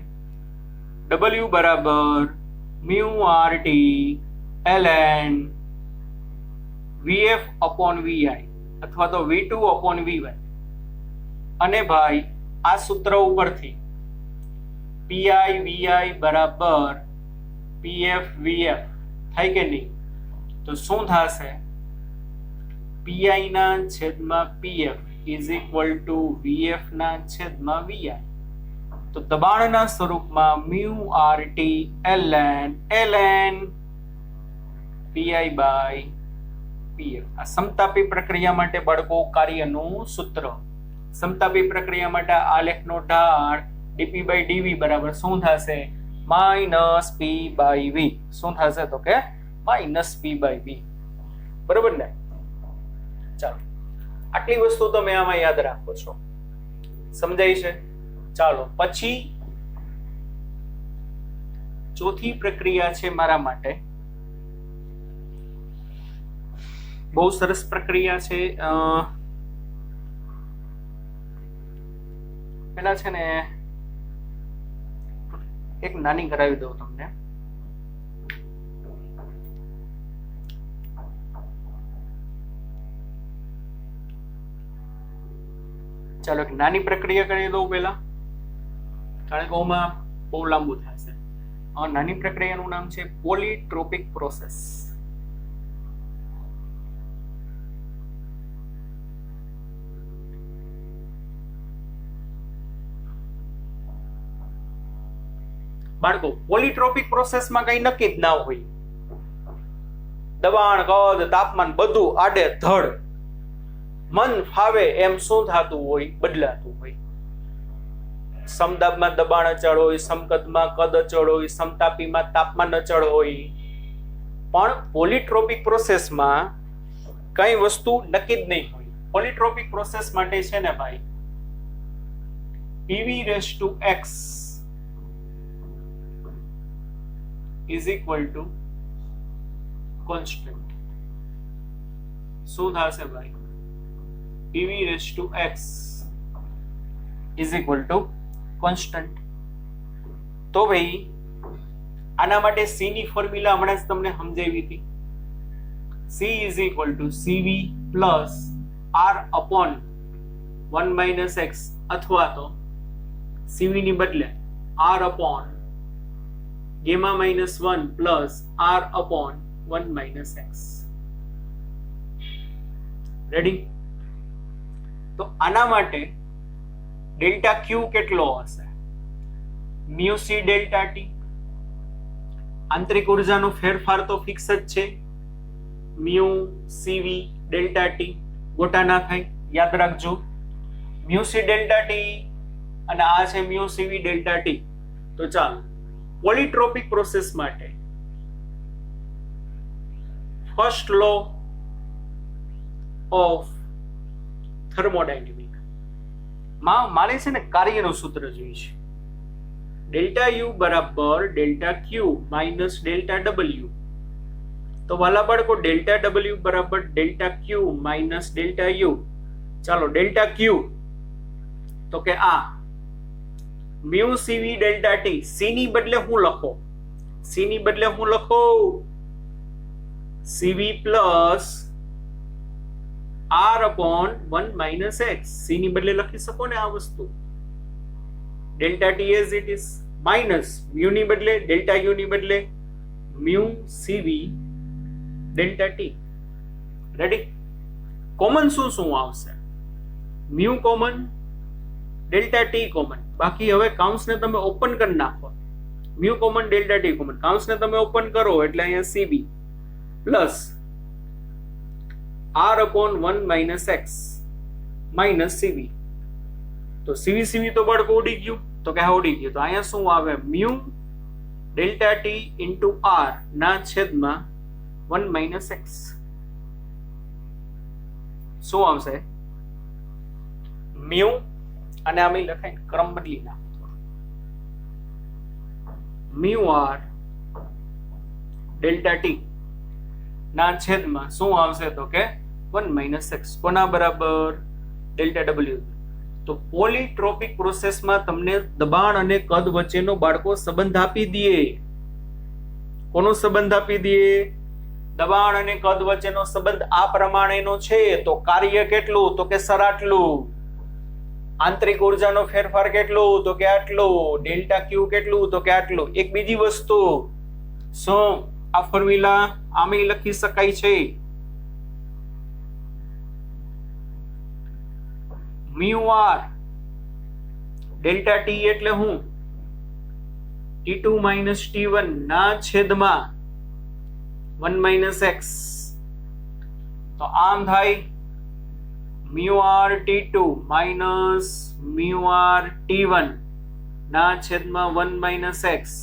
S1: W બરાબર mu RT ln VF upon VI અથવા તો V2 upon VY. અને ભાઈ આ સૂત્ર ઉપરથી PI VI બરાબર PF VF થાય કે નહીં? તો શું થશે? PI ના છેદમાં PF is equal to VF ના છેદમાં VI. તો દબાણના સ્વરૂપમાં mu RT ln PI by PF. આ સમતાપી પ્રક્રિયા માટે બાળકો કાર્યનું સૂત્ર. સમતાપી પ્રક્રિયા માટે આલેખનો ઢાળ dp/dv બરાબર શું થશે? -p/v. શું થશે? તો કે -p/v. બરોબર ને? ચાલો, આટલી વસ્તુ તમે આમાં યાદ રાખો છો. સમજાય છે? ચાલો, પછી ચોથી પ્રક્રિયા છે મારા માટે, બહુ સરસ પ્રક્રિયા છે. પેલા છે ને એક નાની કરાવી દઉં તમને. ચાલો એક નાની પ્રક્રિયા કરી દઉં પેલા, કારણ કે ઓમાં બહુ લાંબુ થશે. નાની પ્રક્રિયાનું નામ છે પોલીટ્રોપિક પ્રોસેસ. બાળકો, પોલીટ્રોપિક પ્રોસેસમાં કઈ નક્કી જ ના હોય. દબાણ, કદ, તાપમાન બધું આડે ધડ મન ફાવે એમ શું થતું હોય, બદલાતું હોય. સમદાબમાં દબાણ અચળ હોય, સમકદમાં કદ અચળ હોય, સમતાપીમાં તાપમાન અચળ હોય. પણ પોલીટ્રોપિક પ્રોસેસમાં કઈ વસ્તુ નક્કી જ નહીં હોય. પોલીટ્રોપિક પ્રોસેસ માટે છે ને ભાઈ PV⁻x is equal to constant. શું થશે ભાઈ? PV⁻x is equal to constant. તો ભાઈ આના માટે C ની ફોર્મ્યુલા હમણાં જ તમને સમજાવી હતી. C is equal to CV plus R upon 1 - x, અથવા તો CV ની બદલે R upon gamma -1 plus R upon 1 - x. Ready? તો આના માટે ડેલ્ટા Q કેટલો હશે? Mu C delta T. આંતરિક ઉર્જાનો ફેરફાર તો ફિક્સ જ છે, મ્યુ CV ડેલ્ટા T. ગોટા ના થાય, યાદ રાખજો. મ્યુ C ડેલ્ટા T અને આ છે મ્યુ CV ડેલ્ટા T. તો ચાલો પોલીટ્રોપિક પ્રોસેસ માટે ફર્સ્ટ લો ઓફ થર્મોડાયનેમિક માં મારે છે ને કાર્યનું સૂત્ર જોઈએ છે. ડેલ્ટા U બરાબર delta Q minus delta W. તો વાલા બાળકો ડેલ્ટા W બરાબર delta Q minus delta U. ચાલો ડેલ્ટા Q તો કે આ mu CV delta T. C ની બદલે હું લખો? C ની બદલે હું લખો CV plus R upon 1 - x. C ની બદલે લખી શકો ને આ વસ્તુ. Delta T as it is minus mu ની બદલે ડેલ્ટા U ની બદલે mu CV delta T. Ready? Common શું શું આવશે? Mu common, delta T common. બાકી હવે કાઉન્સને તમે ઓપન કરી નાખો. Mu common, delta T common. કાઉન્સને તમે ઓપન કરો એટલે અહીંયા CB plus R upon 1 - x minus CV. તો CV તો બાળકો ઉડી ગયું. તો કે હા ઉડી ગયું. તો અહીંયા શું આવે? Mu delta T into R ના છેદમાં 1 - x. શું આવશે? મ્યુ અને આમ લખાય ક્રમ બદલી નાખો. મ્યુ R ડેલ્ટા T ના છેદમાં શું આવશે? તો કે 1 - x. કોના બરાબર? Delta W. તો પોલીટ્રોપિક પ્રોસેસમાં તમને દબાણ અને કદ વચ્ચેનો બાળકો સંબંધ આપી દે. કોનો સંબંધ આપી દે? દબાણ અને કદ વચ્ચેનો સંબંધ આ પ્રમાણેનો છે. તો કાર્ય કેટલું? તો કે સર આટલું. આંતરિક ઉર્જાનો ફેરફાર કેટલું? તો કે આટલું. ડેલ્ટા Q કેટલું? તો કે આટલું. એક બીજી વસ્તુ, શું આ ફોર્મ્યુલા આમે લખી શકાય છે? મ્યુ R ડેલ્ટા T એટલે હું? T2 માઇનસ T1 ના છેદમાં 1 - x. તો આમ થાય mu R T2 minus mu R T1 ના છેદમાં 1 - x.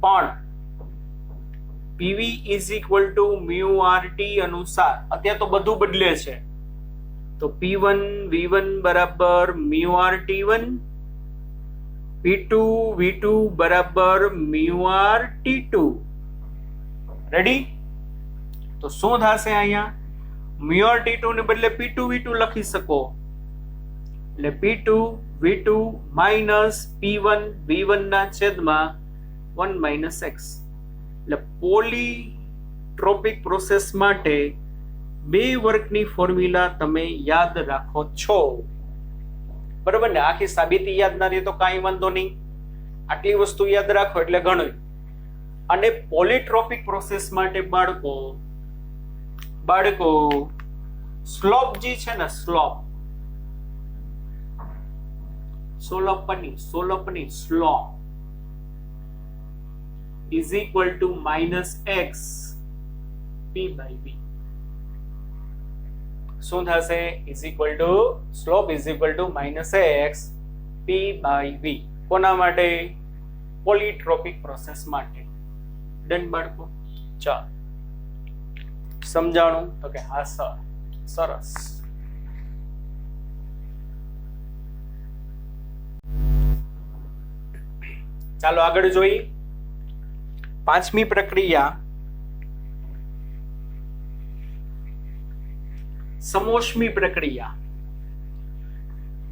S1: પણ PV is equal to mu RT અનુસાર અત્યારે તો બધું બદલે છે. તો P1 V1 બરાબર મ્યુ RT1, P2 V2 બરાબર મ્યુ RT2. રેડી? તો શું થશે અહીંયા? મ્યુ RT2 ને બદલે P2 V2 લખી શકો. એટલે P2 v2 minus p1 v1 ના છેદમાં 1 માઇનસ x. એટલે પોલીટ્રોપિક પ્રોસેસ માટે બે વર્કની ફોર્મ્યુલા તમે યાદ રાખો છો, બરાબર ને? આખી સાબિતી યાદ ના રહે તો કાંઈ વાંધો નહીં, આટલી વસ્તુ યાદ રાખો એટલે ઘણું. અને પોલીટ્રોપિક પ્રોસેસ માટે બાળકો સ્લોપ જે છે ને, સોલપની slope is equal to minus x p by v. શું થશે? Slope is equal to minus x p by v. કોના માટે? પોલીટ્રોપિક પ્રોસેસ માટે. ડન બાળકો? ચાલો, સમજાણું? તો કે હા સર, સરસ. ચાલો આગળ જોઈએ. પાંચમી પ્રક્રિયા સમોષ્મી પ્રક્રિયા,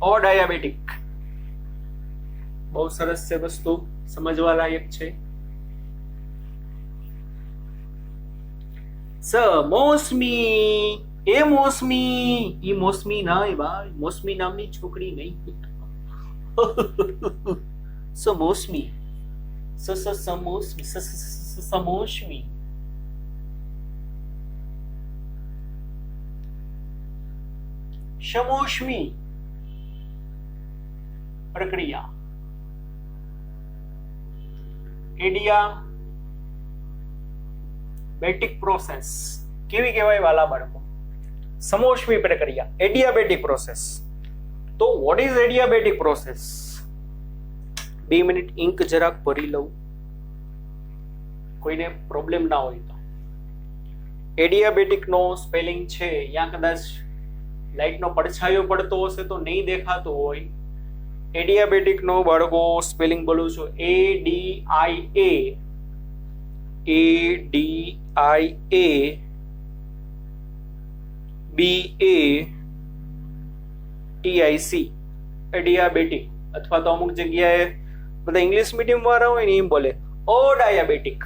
S1: અડાયાબેટિક. બહુ સરસ છે, વસ્તુ સમજવા લાયક છે. સમોષ્મી, એ મોસમી નહીં ભાઈ, મોસમી નામની છોકરી નહીં. સમોષ્મી, સમોષ્મી. સમોષ્મી પ્રક્રિયા, એડિયાબેટિક પ્રોસેસ કેવી કહેવાય વાલા બાળકો? સમોષ્મી પ્રક્રિયા, એડિયાબેટિક પ્રોસેસ. તો what is adiabatic process? 2 minute ink જરાક ભરી લઉં, કોઈને પ્રોબ્લેમ ના હોય તો. એડિયાબેટિક નો સ્પેલિંગ છે, યા કદાચ લાઇટનો પડછાયો પડતો હશે તો નહીં દેખાતું હોય. એડિયાબેટિક નો બાળકો સ્પેલિંગ બોલું છું, ADIABATIC, એડિયાબેટિક. અથવા તો અમુક જગ્યાએ બધા ઇંગ્લિશ મીડિયમ વાળા હોય ને એમ બોલે અડાયાબેટિક.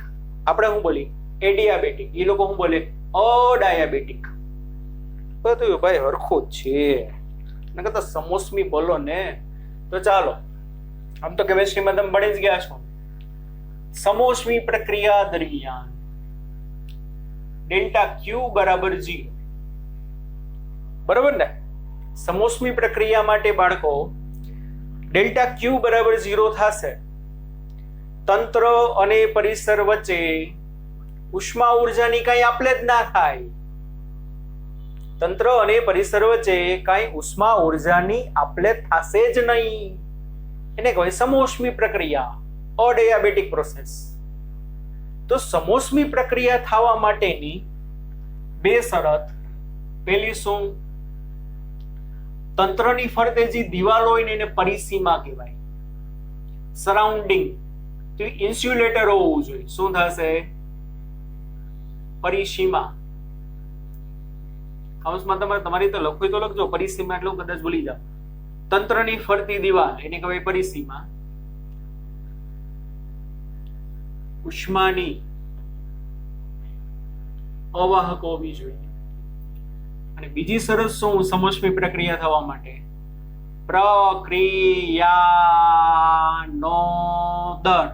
S1: આપણે શું બોલી? એડિયાબેટિક. એ લોકો શું બોલે? અડાયાબેટિક. બધું ભાઈ હરખું જ છે, ન કરતા સમોસમી બોલો ને. તો ચાલો, આમ તો કેમેસ્ટ્રીમાં તમે ભણી જ ગયા છો. સમોષ્મી પ્રક્રિયા દરમિયાન ડેલ્ટા ક્યુ બરાબર 0, બરાબર ને? સમોષ્મી પ્રક્રિયા માટે બાળકો ડેલ્ટા ક્યુ બરાબર 0 થશે. તંત્ર અને પરિસર વચ્ચે ઉષ્મા ઉર્જાની કઈ આપલે જ ના થાય. તંત્ર અને પરિસર વચ્ચે કઈ ઉષ્મા ઉર્જાની આપલે થશે જ નહીં. એને કહેવાય સમોષ્મી પ્રક્રિયા, અડાયાબેટિક પ્રોસેસ. તો સમોષ્મી પ્રક્રિયા થવા માટેની બે શરત. પહેલી શું? તંત્રની ફરતે જે દિવાલ હોય ને એને પરિસીમા કહેવાય, સરાઉન્ડિંગ. તો ઇન્સ્યુલેટર હોવું જોઈએ. શું થશે? પરિસીમા. કાઉન્સમાં તમારી તો લખવું તો લખજો, પરિસીમા એટલે કદાચ ભૂલી જાવ. તંત્રની ફરતી દિવાલ એને કહેવાય પરિસીમા. ઉષ્માની અવાહક હોવી જોઈએ. અને બીજી શરત શું સમોષ્મી પ્રક્રિયા થવા માટે? પ્રક્રિયાનો દર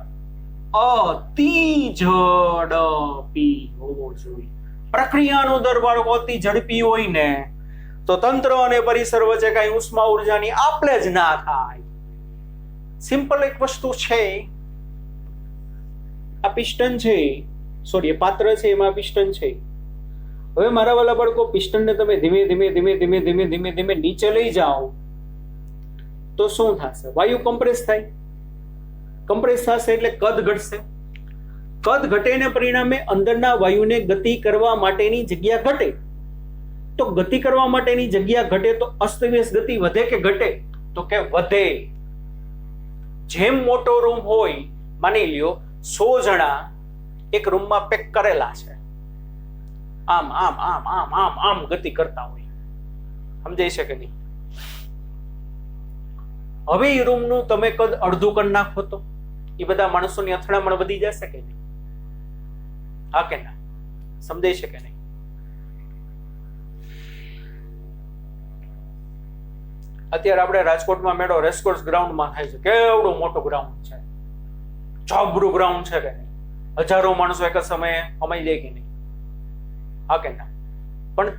S1: અતિ ઝડપી હોવો જોઈએ. પ્રક્રિયાનો દર બાળકો અતિ ઝડપી હોય ને તો તંત્ર અને પરિસર વચ્ચે કઈ ઉષ્મા ઉર્જાની આપલે જ ના થાય. સિમ્પલ એક વસ્તુ છે. આ પિસ્ટન છે, સોરી, પાત્ર છે, એમાં પિસ્ટન છે. હવે મારા વાલા બાળકો, પિસ્ટનને તમે ધીમે ધીમે નીચે લઈ જાઓ તો શું થશે? વાયુ કમ્પ્રેસ થાય. કમ્પ્રેસ થશે એટલે કદ ઘટશે. કદ ઘટેને પરિણામે અંદરના વાયુને ગતિ કરવા માટેની જગ્યા ઘટે. તો ગતિ કરવા માટેની જગ્યા ઘટે તો અસ્તવ્યસ્ત ગતિ વધે કે ઘટે? તો કે વધે. જેમ મોટો રૂમ હોય, માની લ્યો 100 જણા એક રૂમમાં પેક કરેલા છે, આમ આમ આમ આમ આમ આમ ગતિ કરતા હોય. સમજાય છે કે નહીં? હવે એ રૂમનું તમે કદ અડધું કરી નાખો તો એ બધા માણસોની અથડામણ વધી જશે કે નહીં? હા કે ના? સમજાય છે કે નહીં? અત્યારે આપણે રાજકોટમાં મેળો રેસકોર્સ ગ્રાઉન્ડમાં થાય છે. કેવડું મોટું ગ્રાઉન્ડ છે, જબરું ગ્રાઉન્ડ છે કે નહીં? હજારો માણસો એક જ સમયે અમાઈ જાય કે નહીં? હા કે ના? પણ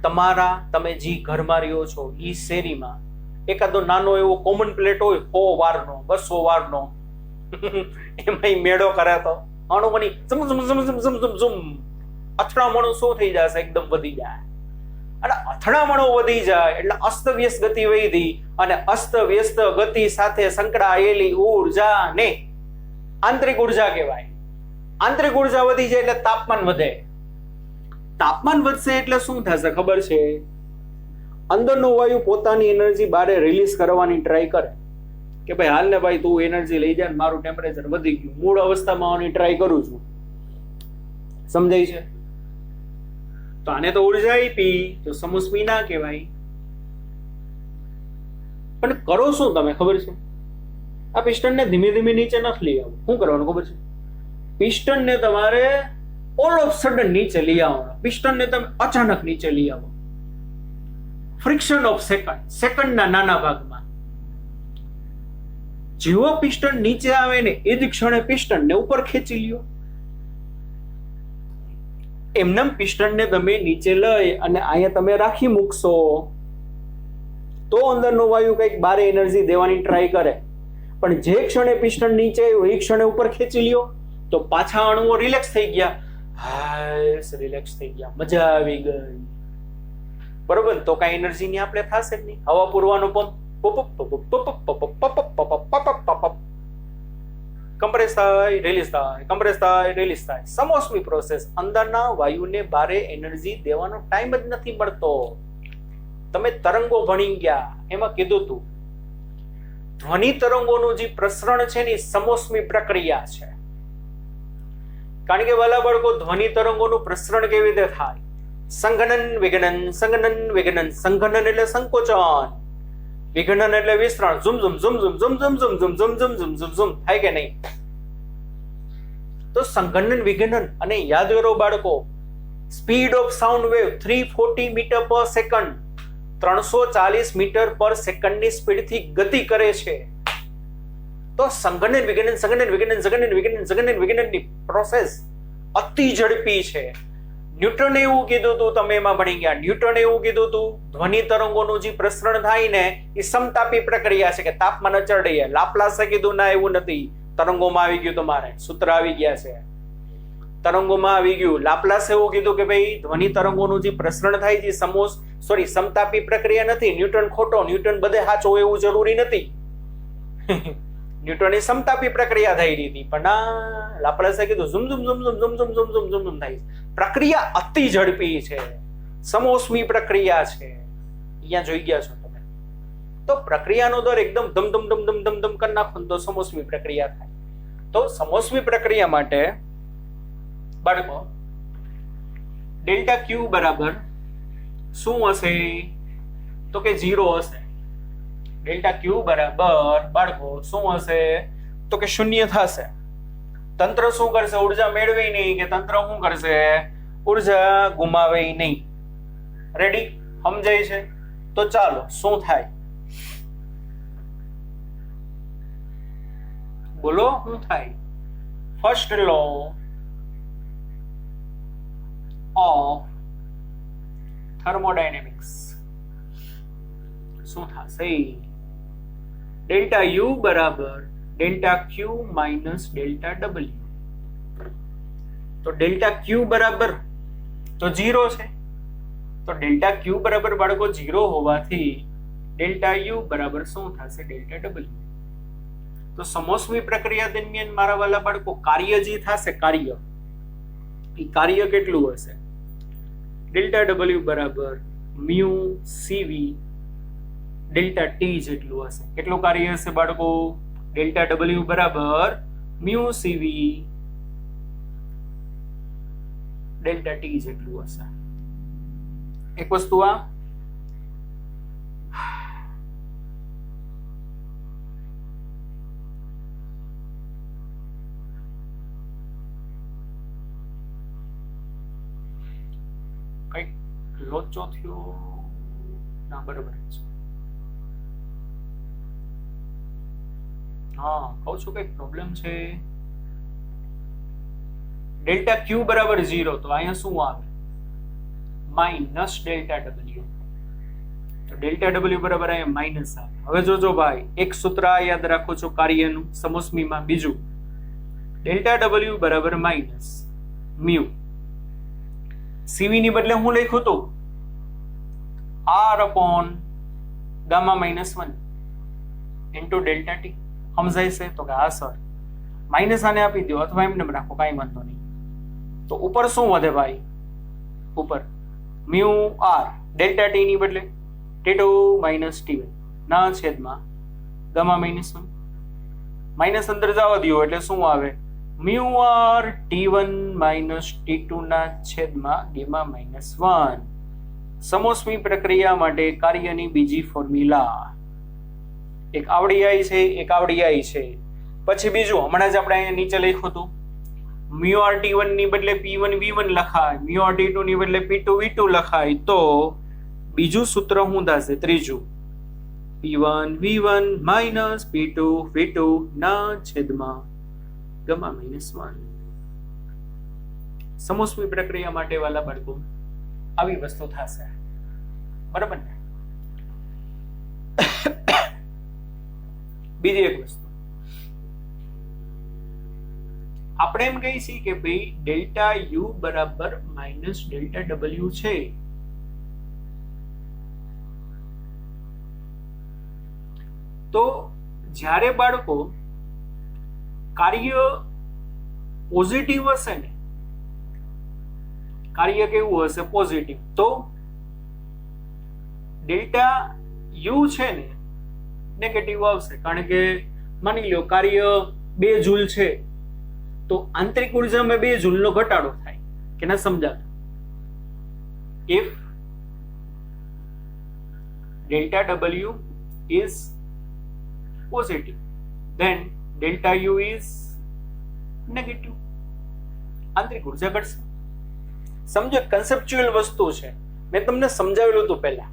S1: તમે જે ઘરમાં રહ્યો છો એ શેરીમાં એકાદો નાનો એવો કોમન પ્લેટ હોય 100 વારનો 200 વારનો, એમાં મેળો કરે તો અણુમણી ઝમ ઝમ ઝમ ઝમ ઝમ ઝમ ઝમ અથડામણો શું થઈ જશે? એકદમ વધી જાય. અને અથડામણો વધી જાય એટલે અસ્તવ્યસ્ત ગતિ વધી, અને અસ્તવ્યસ્ત ગતિ સાથે સંકળાયેલી ઉર્જા ને આંતરિક ઉર્જા કહેવાય. આંતરિક ઉર્જા વધી જાય એટલે તાપમાન વધે. તાપમાન વધશે એટલે શું થશે ખબર છે? અંદરનો વાયુ પોતાની એનર્જી બારે રિલીઝ કરવાની ટ્રાય કરે કે ભાઈ હાલ ને ભાઈ તું એનર્જી લઈ જા, મારું ટેમ્પરેચર વધી ગયું, મૂળ અવસ્થામાં આવવાની ટ્રાય કરું છું. સમજાય છે? તો આને તો ઉર્જા આપી તો સમોસ્મી ના કહેવાય. પણ કરો શું તમે ખબર છે? આ પિસ્ટનને ધીમે ધીમે નીચે નથી લઈ આવું. શું કરવાનું ખબર છે? પિસ્ટનને તમારે ઓલ ઓફ સડન નીચે લઈ આવવાનો. પિસ્ટનને તમે અચાનક નીચે લઈ આવો. ફ્રિક્શન ઓફ સેકન્ડના નાના ભાગમાં. જેવો પિસ્ટન નીચે આવે ને એ જ ક્ષણે પિસ્ટનને ઉપર ખેંચી લ્યો. એમનેમ પિસ્ટનને તમે નીચે લઈ અને અહીંયા તમે રાખી મૂકશો તો અંદરનો વાયુ કંઈક બારે એનર્જી દેવાની ટ્રાય કરે. પણ જે ક્ષણે પિસ્ટન નીચે આવ્યો એ ક્ષણે ઉપર ખેંચી લ્યો તો પાછા અણુઓ રિલેક્સ થઈ ગયા. હાય, રિલેક્સ થઈ ગયા, મજા આવી ગઈ. બરોબર? તો કઈ એનર્જી ની આપણે થશે જ નહીં. હવા પૂરવાનો પંપ કમ્પ્રેસ થાય, રિલીઝ થાય, કમ્પ્રેસ થાય, રિલીઝ થાય. સમોસ્મી પ્રોસેસ. અંદરના વાયુને બારે એનર્જી દેવાનો ટાઈમ જ નથી મળતો. તમે તરંગો ભણી ગયા, એમાં કીધું તું ધ્વનિ તરંગોનું જે પ્રસરણ છે ને સમોસ્મી પ્રક્રિયા છે. કારણ કે વાલા બાળકો, ધ્વનિ તરંગોનું પ્રસરણ કેવી રીતે થાય? સંઘનન વિઘનન, સંઘનન વિઘનન. સંઘનન એટલે સંકોચન, વિઘનન એટલે વિસ્તરણ. ઝુમ ઝુમ ઝુમ ઝુમ ઝુમ ઝુમ ઝુમ ઝુમ ઝુમ ઝુમ ઝુમ ઝુમ ઝુમ થાય કે નહીં? તો સંઘનન વિઘનન. અને યાદ કરો બાળકો, speed of sound wave 340 metre per second, 340 metre per સેકન્ડની સ્પીડથી ગતિ કરે છે. તો સંઘનન વિઘનન, સંઘનન વિઘનન, સંઘનન વિઘનન, સંઘનન વિઘનનની પ્રોસેસ અતિ ઝડપી છે. ન્યૂટને એવું કીધું હતું, તમે એમાં ભણી ગયા. ન્યૂટને એવું કીધું હતું, ધ્વનિ તરંગોનું જે પ્રસરણ થાય ને એ સમતાપી પ્રક્રિયા છે, કે તાપમાન અચળ રહે. લાપ્લાસે કીધું ના એવું નથી, તરંગોમાં આવી ગયું. તમારે સૂત્ર આવી ગયા છે, તરંગોમાં આવી ગયું. લાપ્લાસે એવું કીધું કે ભાઈ ધ્વનિ તરંગોનું જે પ્રસરણ થાય છે સમતાપી પ્રક્રિયા નથી. ન્યૂટન ખોટો. ન્યૂટન બધે સાચો એવું જરૂરી નથી. ન્યૂટનની સમતાપી પ્રક્રિયા થઈ રહી હતી, પણ ના, લાપ્લાસે કીધું ઝુમ ઝુમ ઝુમ ઝુમ ઝુમ ઝુમ ઝુમ ઝુમ ઝુમ ઝુમ થાય. પ્રક્રિયા અતિ ઝડપી છે, સમોસ્મી પ્રક્રિયા છે. અહીંયા જોઈ ગયા છો તમે. તો પ્રક્રિયાનો દર એકદમ ધમ ધમ ધમ ધમ ધમ ધમ કરી નાખો તો સમોસ્મી પ્રક્રિયા થાય. તો સમોસ્મી પ્રક્રિયા માટે બાળકો ડેલ્ટા ક્યુ બરાબર શું હશે? તો કે 0 હશે. ડેલ્ટા ક્યુ બરાબર બાળકો શું હશે? તો કે 0 થશે. તંત્ર શું કરશે? ઉર્જા મેળવે નહીં. કે તંત્ર શું કરશે? ઉર્જા ગુમાવે નહીં. રેડી? સમજાય છે? તો ચાલો શું થાય બોલો, શું થાય? ફર્સ્ટ લો ઓફ થર્મોડાયનેમિક્સ શું થશે? ડેલ્ટા યુ બરાબર delta Q minus delta W. તો ડેલ્ટા ક્યુ બરાબર તો 0 છે. તો ડેલ્ટા ક્યુ બરાબર બાળકો 0 હોવાથી ડેલ્ટા યુ બરાબર શું થશે? Delta W. તો સમોસ્મી પ્રક્રિયા દરમિયાન મારા વાલા બાળકો કાર્ય જે થશે, કાર્ય એ કાર્ય કેટલું હશે? ડેલ્ટા ડબલ્યુ બરાબર મ્યુ સીવી ડેલ્ટા ટી જેટલું હશે. કેટલું કાર્ય હશે બાળકો? ડેલ્ટા ડબલ્યુ બરાબર મ્યુ સીવી ડેલ્ટા ટી જેટલું હશે. એક વસ્તુ આ કંઈક લોચો થયો ના, બરોબર છે. હા, કહું છું કંઈક પ્રોબ્લેમ છે. ડેલ્ટા ક્યુ બરાબર 0, તો અહીંયા શું આવે? Minus delta W. તો ડેલ્ટા ડબલ્યુ બરાબર અહીંયા માઇનસ આવે. હવે જોજો ભાઈ, એક સૂત્ર યાદ રાખો છો કાર્યનું સમોષ્મીમાં. બીજું, ડેલ્ટા ડબલ્યુ બરાબર માઇનસ મ્યુ. સીવી ની બદલે હું લખ્યું હતું R upon gamma minus 1 into delta T. સમજાય છે? તો કે હા સર. માઇનસ આને આપી દો અથવા એમને રાખો, કાંઈ વાંધો નહીં. તો ઉપર શું વધે ભાઈ? ઉપર મ્યુ આર ડેલ્ટા ટી ની બદલે T2 માઇનસ T1 ના છેદમાં ગામા માઇનસ 1. માઇનસ અંદર જવા દો એટલે શું આવે? Mu R T1 minus T2 ના છેદમાં ગામા માઇનસ 1. સમોષ્મી પ્રક્રિયા માટે કાર્યની બીજી ફોર્મ્યુલા. એક આવડી આવી છે, એક આવડી આવી છે. પછી બીજું હમણાં જ આપણે અહીંયા નીચે લખ્યું હતું, મ્યુ આર T1 ની બદલે P1 V1 લખાય, મ્યુ આર T2 ની બદલે P2 V2 લખાય. તો બીજું સૂત્ર શું થશે? ત્રીજું, P1 V1 minus P2 V2 ના છેદમાં ગામા માઇનસ 1. સમોષ્મી પ્રક્રિયા માટે વાલા બાળકો આવી વસ્તુ થશે, બરાબર ને? બીજી એક વસ્તુ આપણે એમ કહી છીએ કે ભાઈ ડેલ્ટા યુ બરાબર માઇનસ ડેલ્ટા ડબલ્યુ છે. તો જ્યારે બાળકો કાર્ય પોઝિટિવ હશે ને, કાર્ય કેવું હશે? પોઝિટિવ. તો ડેલ્ટા યુ છે ને નેગેટિવ આવશે. કારણ કે માની લો કાર્ય 2 જૂલ છે, તો આંતરિક ઉર્જામાં 2 જૂલનો ઘટાડો થાય કે ના? સમજાતું? If delta W is positive then delta u is negative. આંતરિક ઉર્જા ઘટશે. સમજો, કન્સેપ્ચ્યુઅલ વસ્તુ છે, મેં તમને સમજાવેલું હતું પહેલા.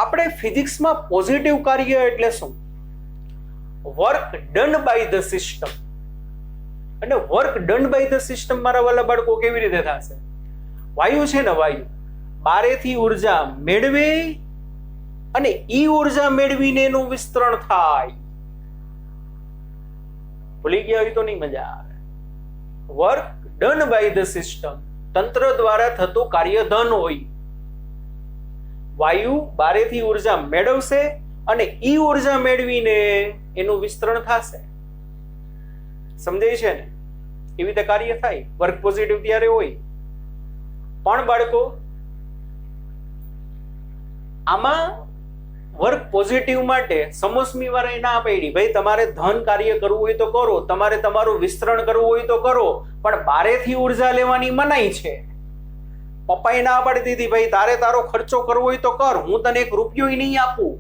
S1: આપણે ફિઝિક્સમાં પોઝિટિવ કાર્ય એટલે શું? Work done by the system. અને work done by the system મારા વાલા બાળકો કેવી રીતે થશે? વાયુ છે ને, વાયુ બારેથી ઉર્જા મેળવે અને ઈ ઉર્જા મેળવીને એનું વિસ્તરણ થાય. ભૂલી ગયા હોય તો નહીં મજા આવે. Work done by the system, તંત્ર દ્વારા થતું કાર્ય ધન હોય. વાયુ બારેથી ઉર્જા મેળવશે અને ઈ ઉર્જા મેળવીને એનું વિસ્તરણ થશે. સમજાય છે ને? એવી રીતે કાર્ય થાય. વર્ક પોઝિટિવ ત્યારે હોય. પણ બાળકો આમાં વર્ક પોઝિટિવ માટે સમોષ્મી વાળા ના પાડી, ભાઈ તમારે ધન કાર્ય કરવું હોય તો કરો, તમારે તમારું વિસ્તરણ કરવું હોય તો કરો, પણ બારેથી ઉર્જા લેવાની મનાઈ છે. પપ્પાએ ના પાડી દીધી, ભાઈ તારે તારો ખર્ચો કરવો હોય તો કર, હું તને 1 રૂપિયો નહીં આપું.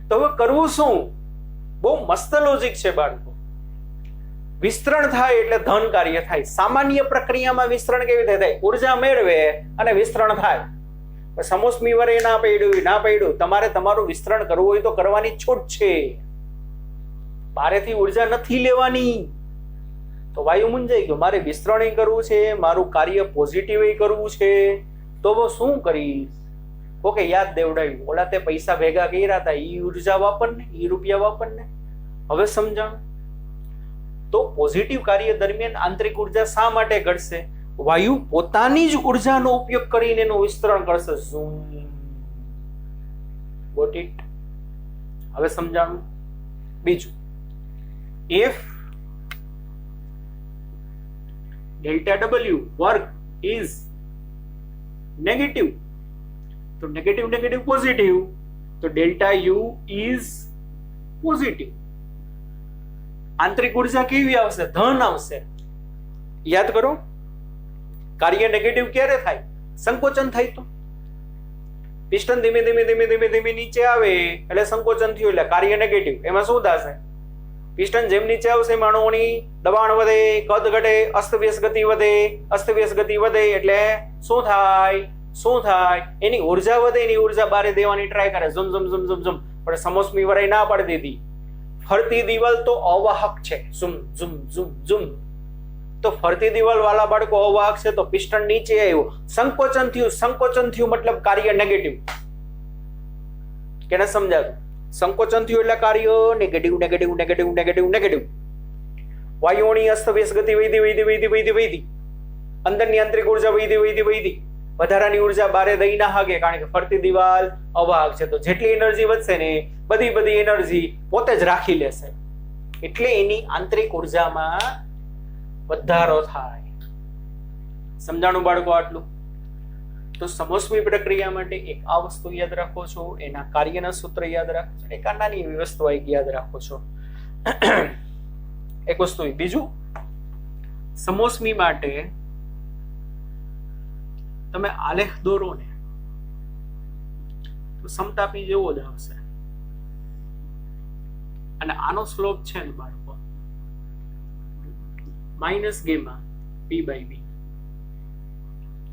S1: તો હવે કરવું શું? બહુ મસ્ત લોજિક છે બાળકો. વિસ્તરણ થાય એટલે ધન કાર્ય થાય. સામાન્ય પ્રક્રિયામાં વિસ્તરણ કેવી રીતે થાય? ઉર્જા મેળવે અને વિસ્તરણ થાય. સમોષ્મી વરે ના પડ્યું, તમારે તમારું વિસ્તરણ કરવું હોય તો કરવાની છૂટ છે. બારેથી ઉર્જા નથી લેવાની. તો વાયુ મૂંઝાઈ ગયો, મારે વિસ્તરણ કરવું છે, મારું કાર્ય પોઝિટિવ કરવું છે, તો શું કરીશ? ઓકે, યાદ દેવડાવ્યું, ઓલા તે પૈસા ભેગા કર્યા હતા, ઈ ઉર્જા વાપરને, ઈ રૂપિયા વાપરને. હવે સમજાણ. તો પોઝિટિવ કાર્ય દરમિયાન આંતરિક ઉર્જા શા માટે ઘટશે? વાયુ પોતાની જ ઉર્જાનો ઉપયોગ કરીને એનું વિસ્તરણ કરશે. Got it? હવે સમજાણું. બીજું, if delta W work is negative, તો નેગેટિવ નેગેટિવ પોઝિટિવ, તો ડેલ્ટા યુ ઇઝ પોઝિટિવ. આંતરિક ઉર્જા કેવી આવશે? ધન આવશે. યાદ કરો, કાર્ય નેગેટિવ ક્યારે થાય? સંકોચન થાય. તો પિસ્ટન ધીમે ધીમે ધીમે ધીમે ધીમે નીચે આવે એટલે સંકોચન થયું એટલે કાર્ય નેગેટિવ. એમાં શું થશે? પિસ્ટન જેમ નીચે આવશે એમ અણુઓની દબાણ વધે, કદ ઘટે, અસ્તવ્યસ્ત ગતિ વધે. અસ્તવ્યસ્ત ગતિ વધે એટલે શું થાય? એની ઉર્જા વધે, એની ઉર્જા બારે દેવાની ટ્રાય કરે, ઝુમ ઝુમ ઝુમ ઝુમ ઝુમ. પણ સમોસમી વરાઈ ના પાડી દીધી. ફરતી દિવાલ તો અવાહક છે, ઝુમ ઝુમ ઝુમ ઝુમ. તો ફરતી દિવાલ વાળા બાળકો અવાહક છે તો પિસ્ટન નીચે આવ્યો, સંકોચન થયું મતલબ કાર્ય નેગેટિવ. કેને સમજાતું? સંકોચન થયું એટલે કાર્ય નેગેટિવ. વાયુઓની અસ્તવ્યસ્ત ગતિ વધી. અંદરની આંતરિક ઉર્જા વધી. વધારાની ઉર્જા બારે દઈ ના હાગે, કારણ કે ફરતી દિવાલ અવાહક છે. તો જેટલી એનર્જી વધશે ને બધી એનર્જી પોતે જ રાખી લેશે, એટલે એની આંતરિક ઉર્જામાં વધારો થાય. સમજાણું બાળકો આટલું? તો સમોસમી પ્રક્રિયા માટે એક આ વસ્તુ યાદ રાખો છો, એના કાર્યના સૂત્ર યાદ રાખો છો, એક નાની એવી વસ્તુ યાદ રાખો છો. એક વસ્તુ. બીજું, સમોસમી માટે તમે આલેખ દોરો ને તો સમતાપી જેવો જ આવશે. અને આનો સ્લોપ છે ને બાળકો માઇનસ ગેમા p/b.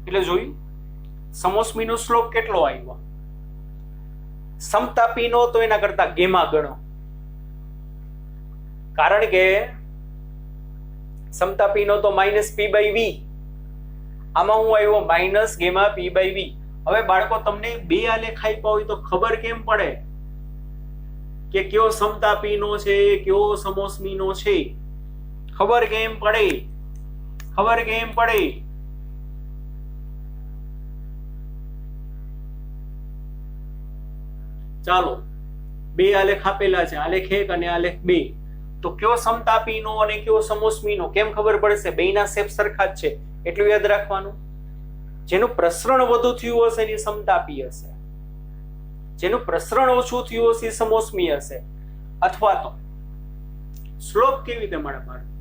S1: એટલે જોયું સમોસમીનો સ્લોપ કેટલો આવ્યો? સમતાપીનો તો એના કરતા ગેમા ગણો, કારણ કે સમતાપીનો તો માઇનસ p/v, આમાં હું આવ્યો માઇનસ ગેમા p/v. હવે બાળકો તમને બે આલેખ આપ્યા હોય તો ખબર કેમ પડે કે કયો સમતાપીનો છે, કયો સમોસમીનો છે? ખબર કેમ પડે? ચાલો, બે આલેખ આપેલા છે, આલેખ 1 અને આલેખ 2. તો કયો સમતાપીનો અને કયો સમોસમીનો કેમ ખબર પડશે? બેયના શેપ સરખા જ છે એટલું યાદ રાખવાનું. જેનું પ્રસરણ વધુ થયું હશે એની સમતાપી હશે, જેનું પ્રસરણ ઓછું થયું હશે એ સમોસમી હશે. અથવા તો સ્લોપ કેવી રીતે મળે બાળકો?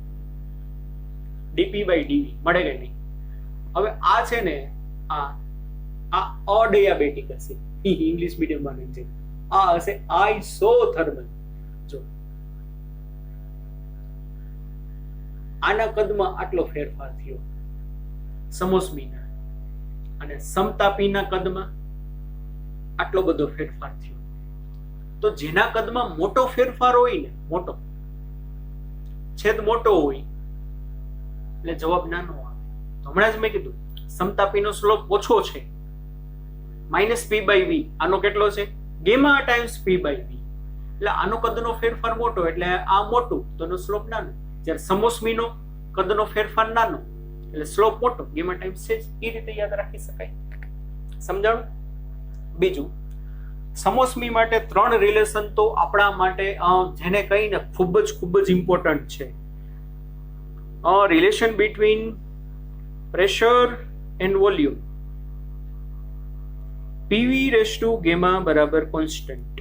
S1: dp/dv મળે કે નહીં? હવે આ છે ને આ અડિયાબેટિક હશે, ઇંગ્લિશ મીડિયમમાં નહીં છે. આ હશે આઇસોથર્મલ. જો આના કદમાં આટલો ફેરફાર થયો સમોસમીના, અને સમતાપીના કદમાં આટલો બધો ફેરફાર થયો. તો જેના કદમાં મોટો ફેરફાર હોય ને, મોટો છેદ મોટો હોય એટલે જવાબ નાનો આવે. તો હમણાં જ મેં કીધું સમતાપીનો સ્લોપ ઓછો છે, માઇનસ p/v. આનો કેટલો છે? Gamma times p/v. એટલે આનો કદનો ફેરફાર મોટો એટલે આ મોટું, તો એનો સ્લોપ નાનો. જ્યારે સમોસમીનો કદનો ફેરફાર નાનો એટલે સ્લોપ મોટો, ગેમા ટાઈમ્સ છે. એ રીતે યાદ રાખી શકાય. સમજાણું? બીજું, સમોસમી માટે 3 રિલેશન તો આપણા માટે જેને કહીને ખૂબ જ ઇમ્પોર્ટન્ટ છે. Relation between pressure and volume. PV/γ બરાબર કોન્સ્ટન્ટ.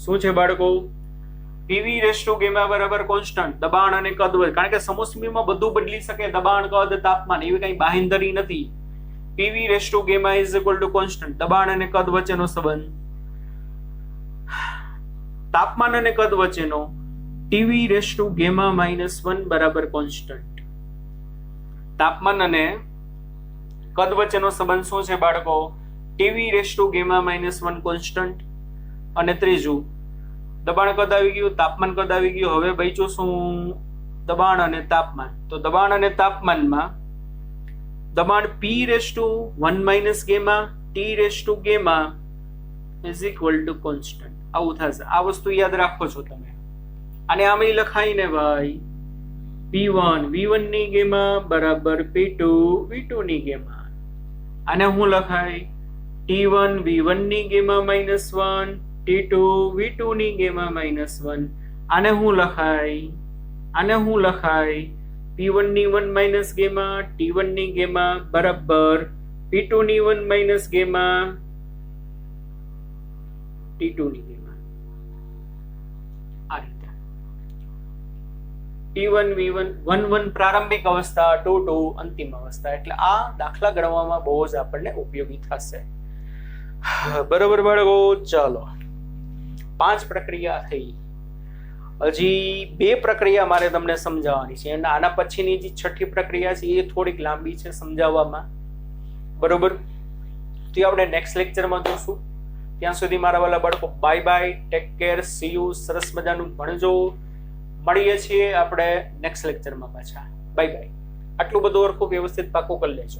S1: શું છે બાળકો? PV/γ બરાબર કોન્સ્ટન્ટ. દબાણ અને કદ વધે, કારણ કે સમોસમીમાં બધું બદલી શકે, દબાણ, કદ, તાપમાન, એવી કઈ બાહેંધરી નથી. PV/γ is equal two constant. દબાણ અને કદ વચ્ચેનો સંબંધ, તાપમાન અને કદ વચ્ચેનો Tv/γ-1 બરાબર કોન્સ્ટન્ટ. તાપમાન અને કદ વચ્ચેનો સંબંધ શું છે બાળકો? Tv/γ-1 constant. અને ત્રીજું, દબાણ કદ આવી ગયું, તાપમાન કદ આવી ગયું. હવે બચ્યું શું? દબાણ અને તાપમાન. તો દબાણ અને તાપમાનમાં દબાણ P/1 - γ T/γ is equal two constant. આવું થશે. આ વસ્તુ યાદ રાખો છો તમે. અને આમ લખાય ને ભાઈ, P1 V1 ની ગેમા બરાબર P2 V2 ની ગેમા. આને હું લખાય T1 V1 ની ગેમા -1 T2 V2 ની ગેમા -1. આને હું લખાય P1 ની 1 - ગેમા T1 ની ગેમા બરાબર P2 ની 1 - ગેમા T2 ની ગેમા. આ રીતે T1 V1 1 પ્રારંભિક અવસ્થા, 2 અંતિમ અવસ્થા. એટલે આ દાખલા ગણવામાં બહુ જ આપણને ઉપયોગી થશે. બરોબર બાળકો? ચાલો, 5 પ્રક્રિયા થઈ. હજી 2 પ્રક્રિયા મારે તમને સમજાવવાની છે અને આના પછીની જે છઠ્ઠી પ્રક્રિયા છે એ થોડીક લાંબી છે સમજાવવામાં, બરોબર? તો આપણે નેક્સ્ટ લેક્ચરમાં જોશું. ત્યાં સુધી મારા વાલા બાળકો bye bye, take care, C you. સરસ મજાનું ભણજો. મળીએ છીએ આપણે નેક્સ્ટ લેક્ચરમાં પાછા. Bye bye. આટલું બધું હરખું વ્યવસ્થિત પાકું કરી લેજો.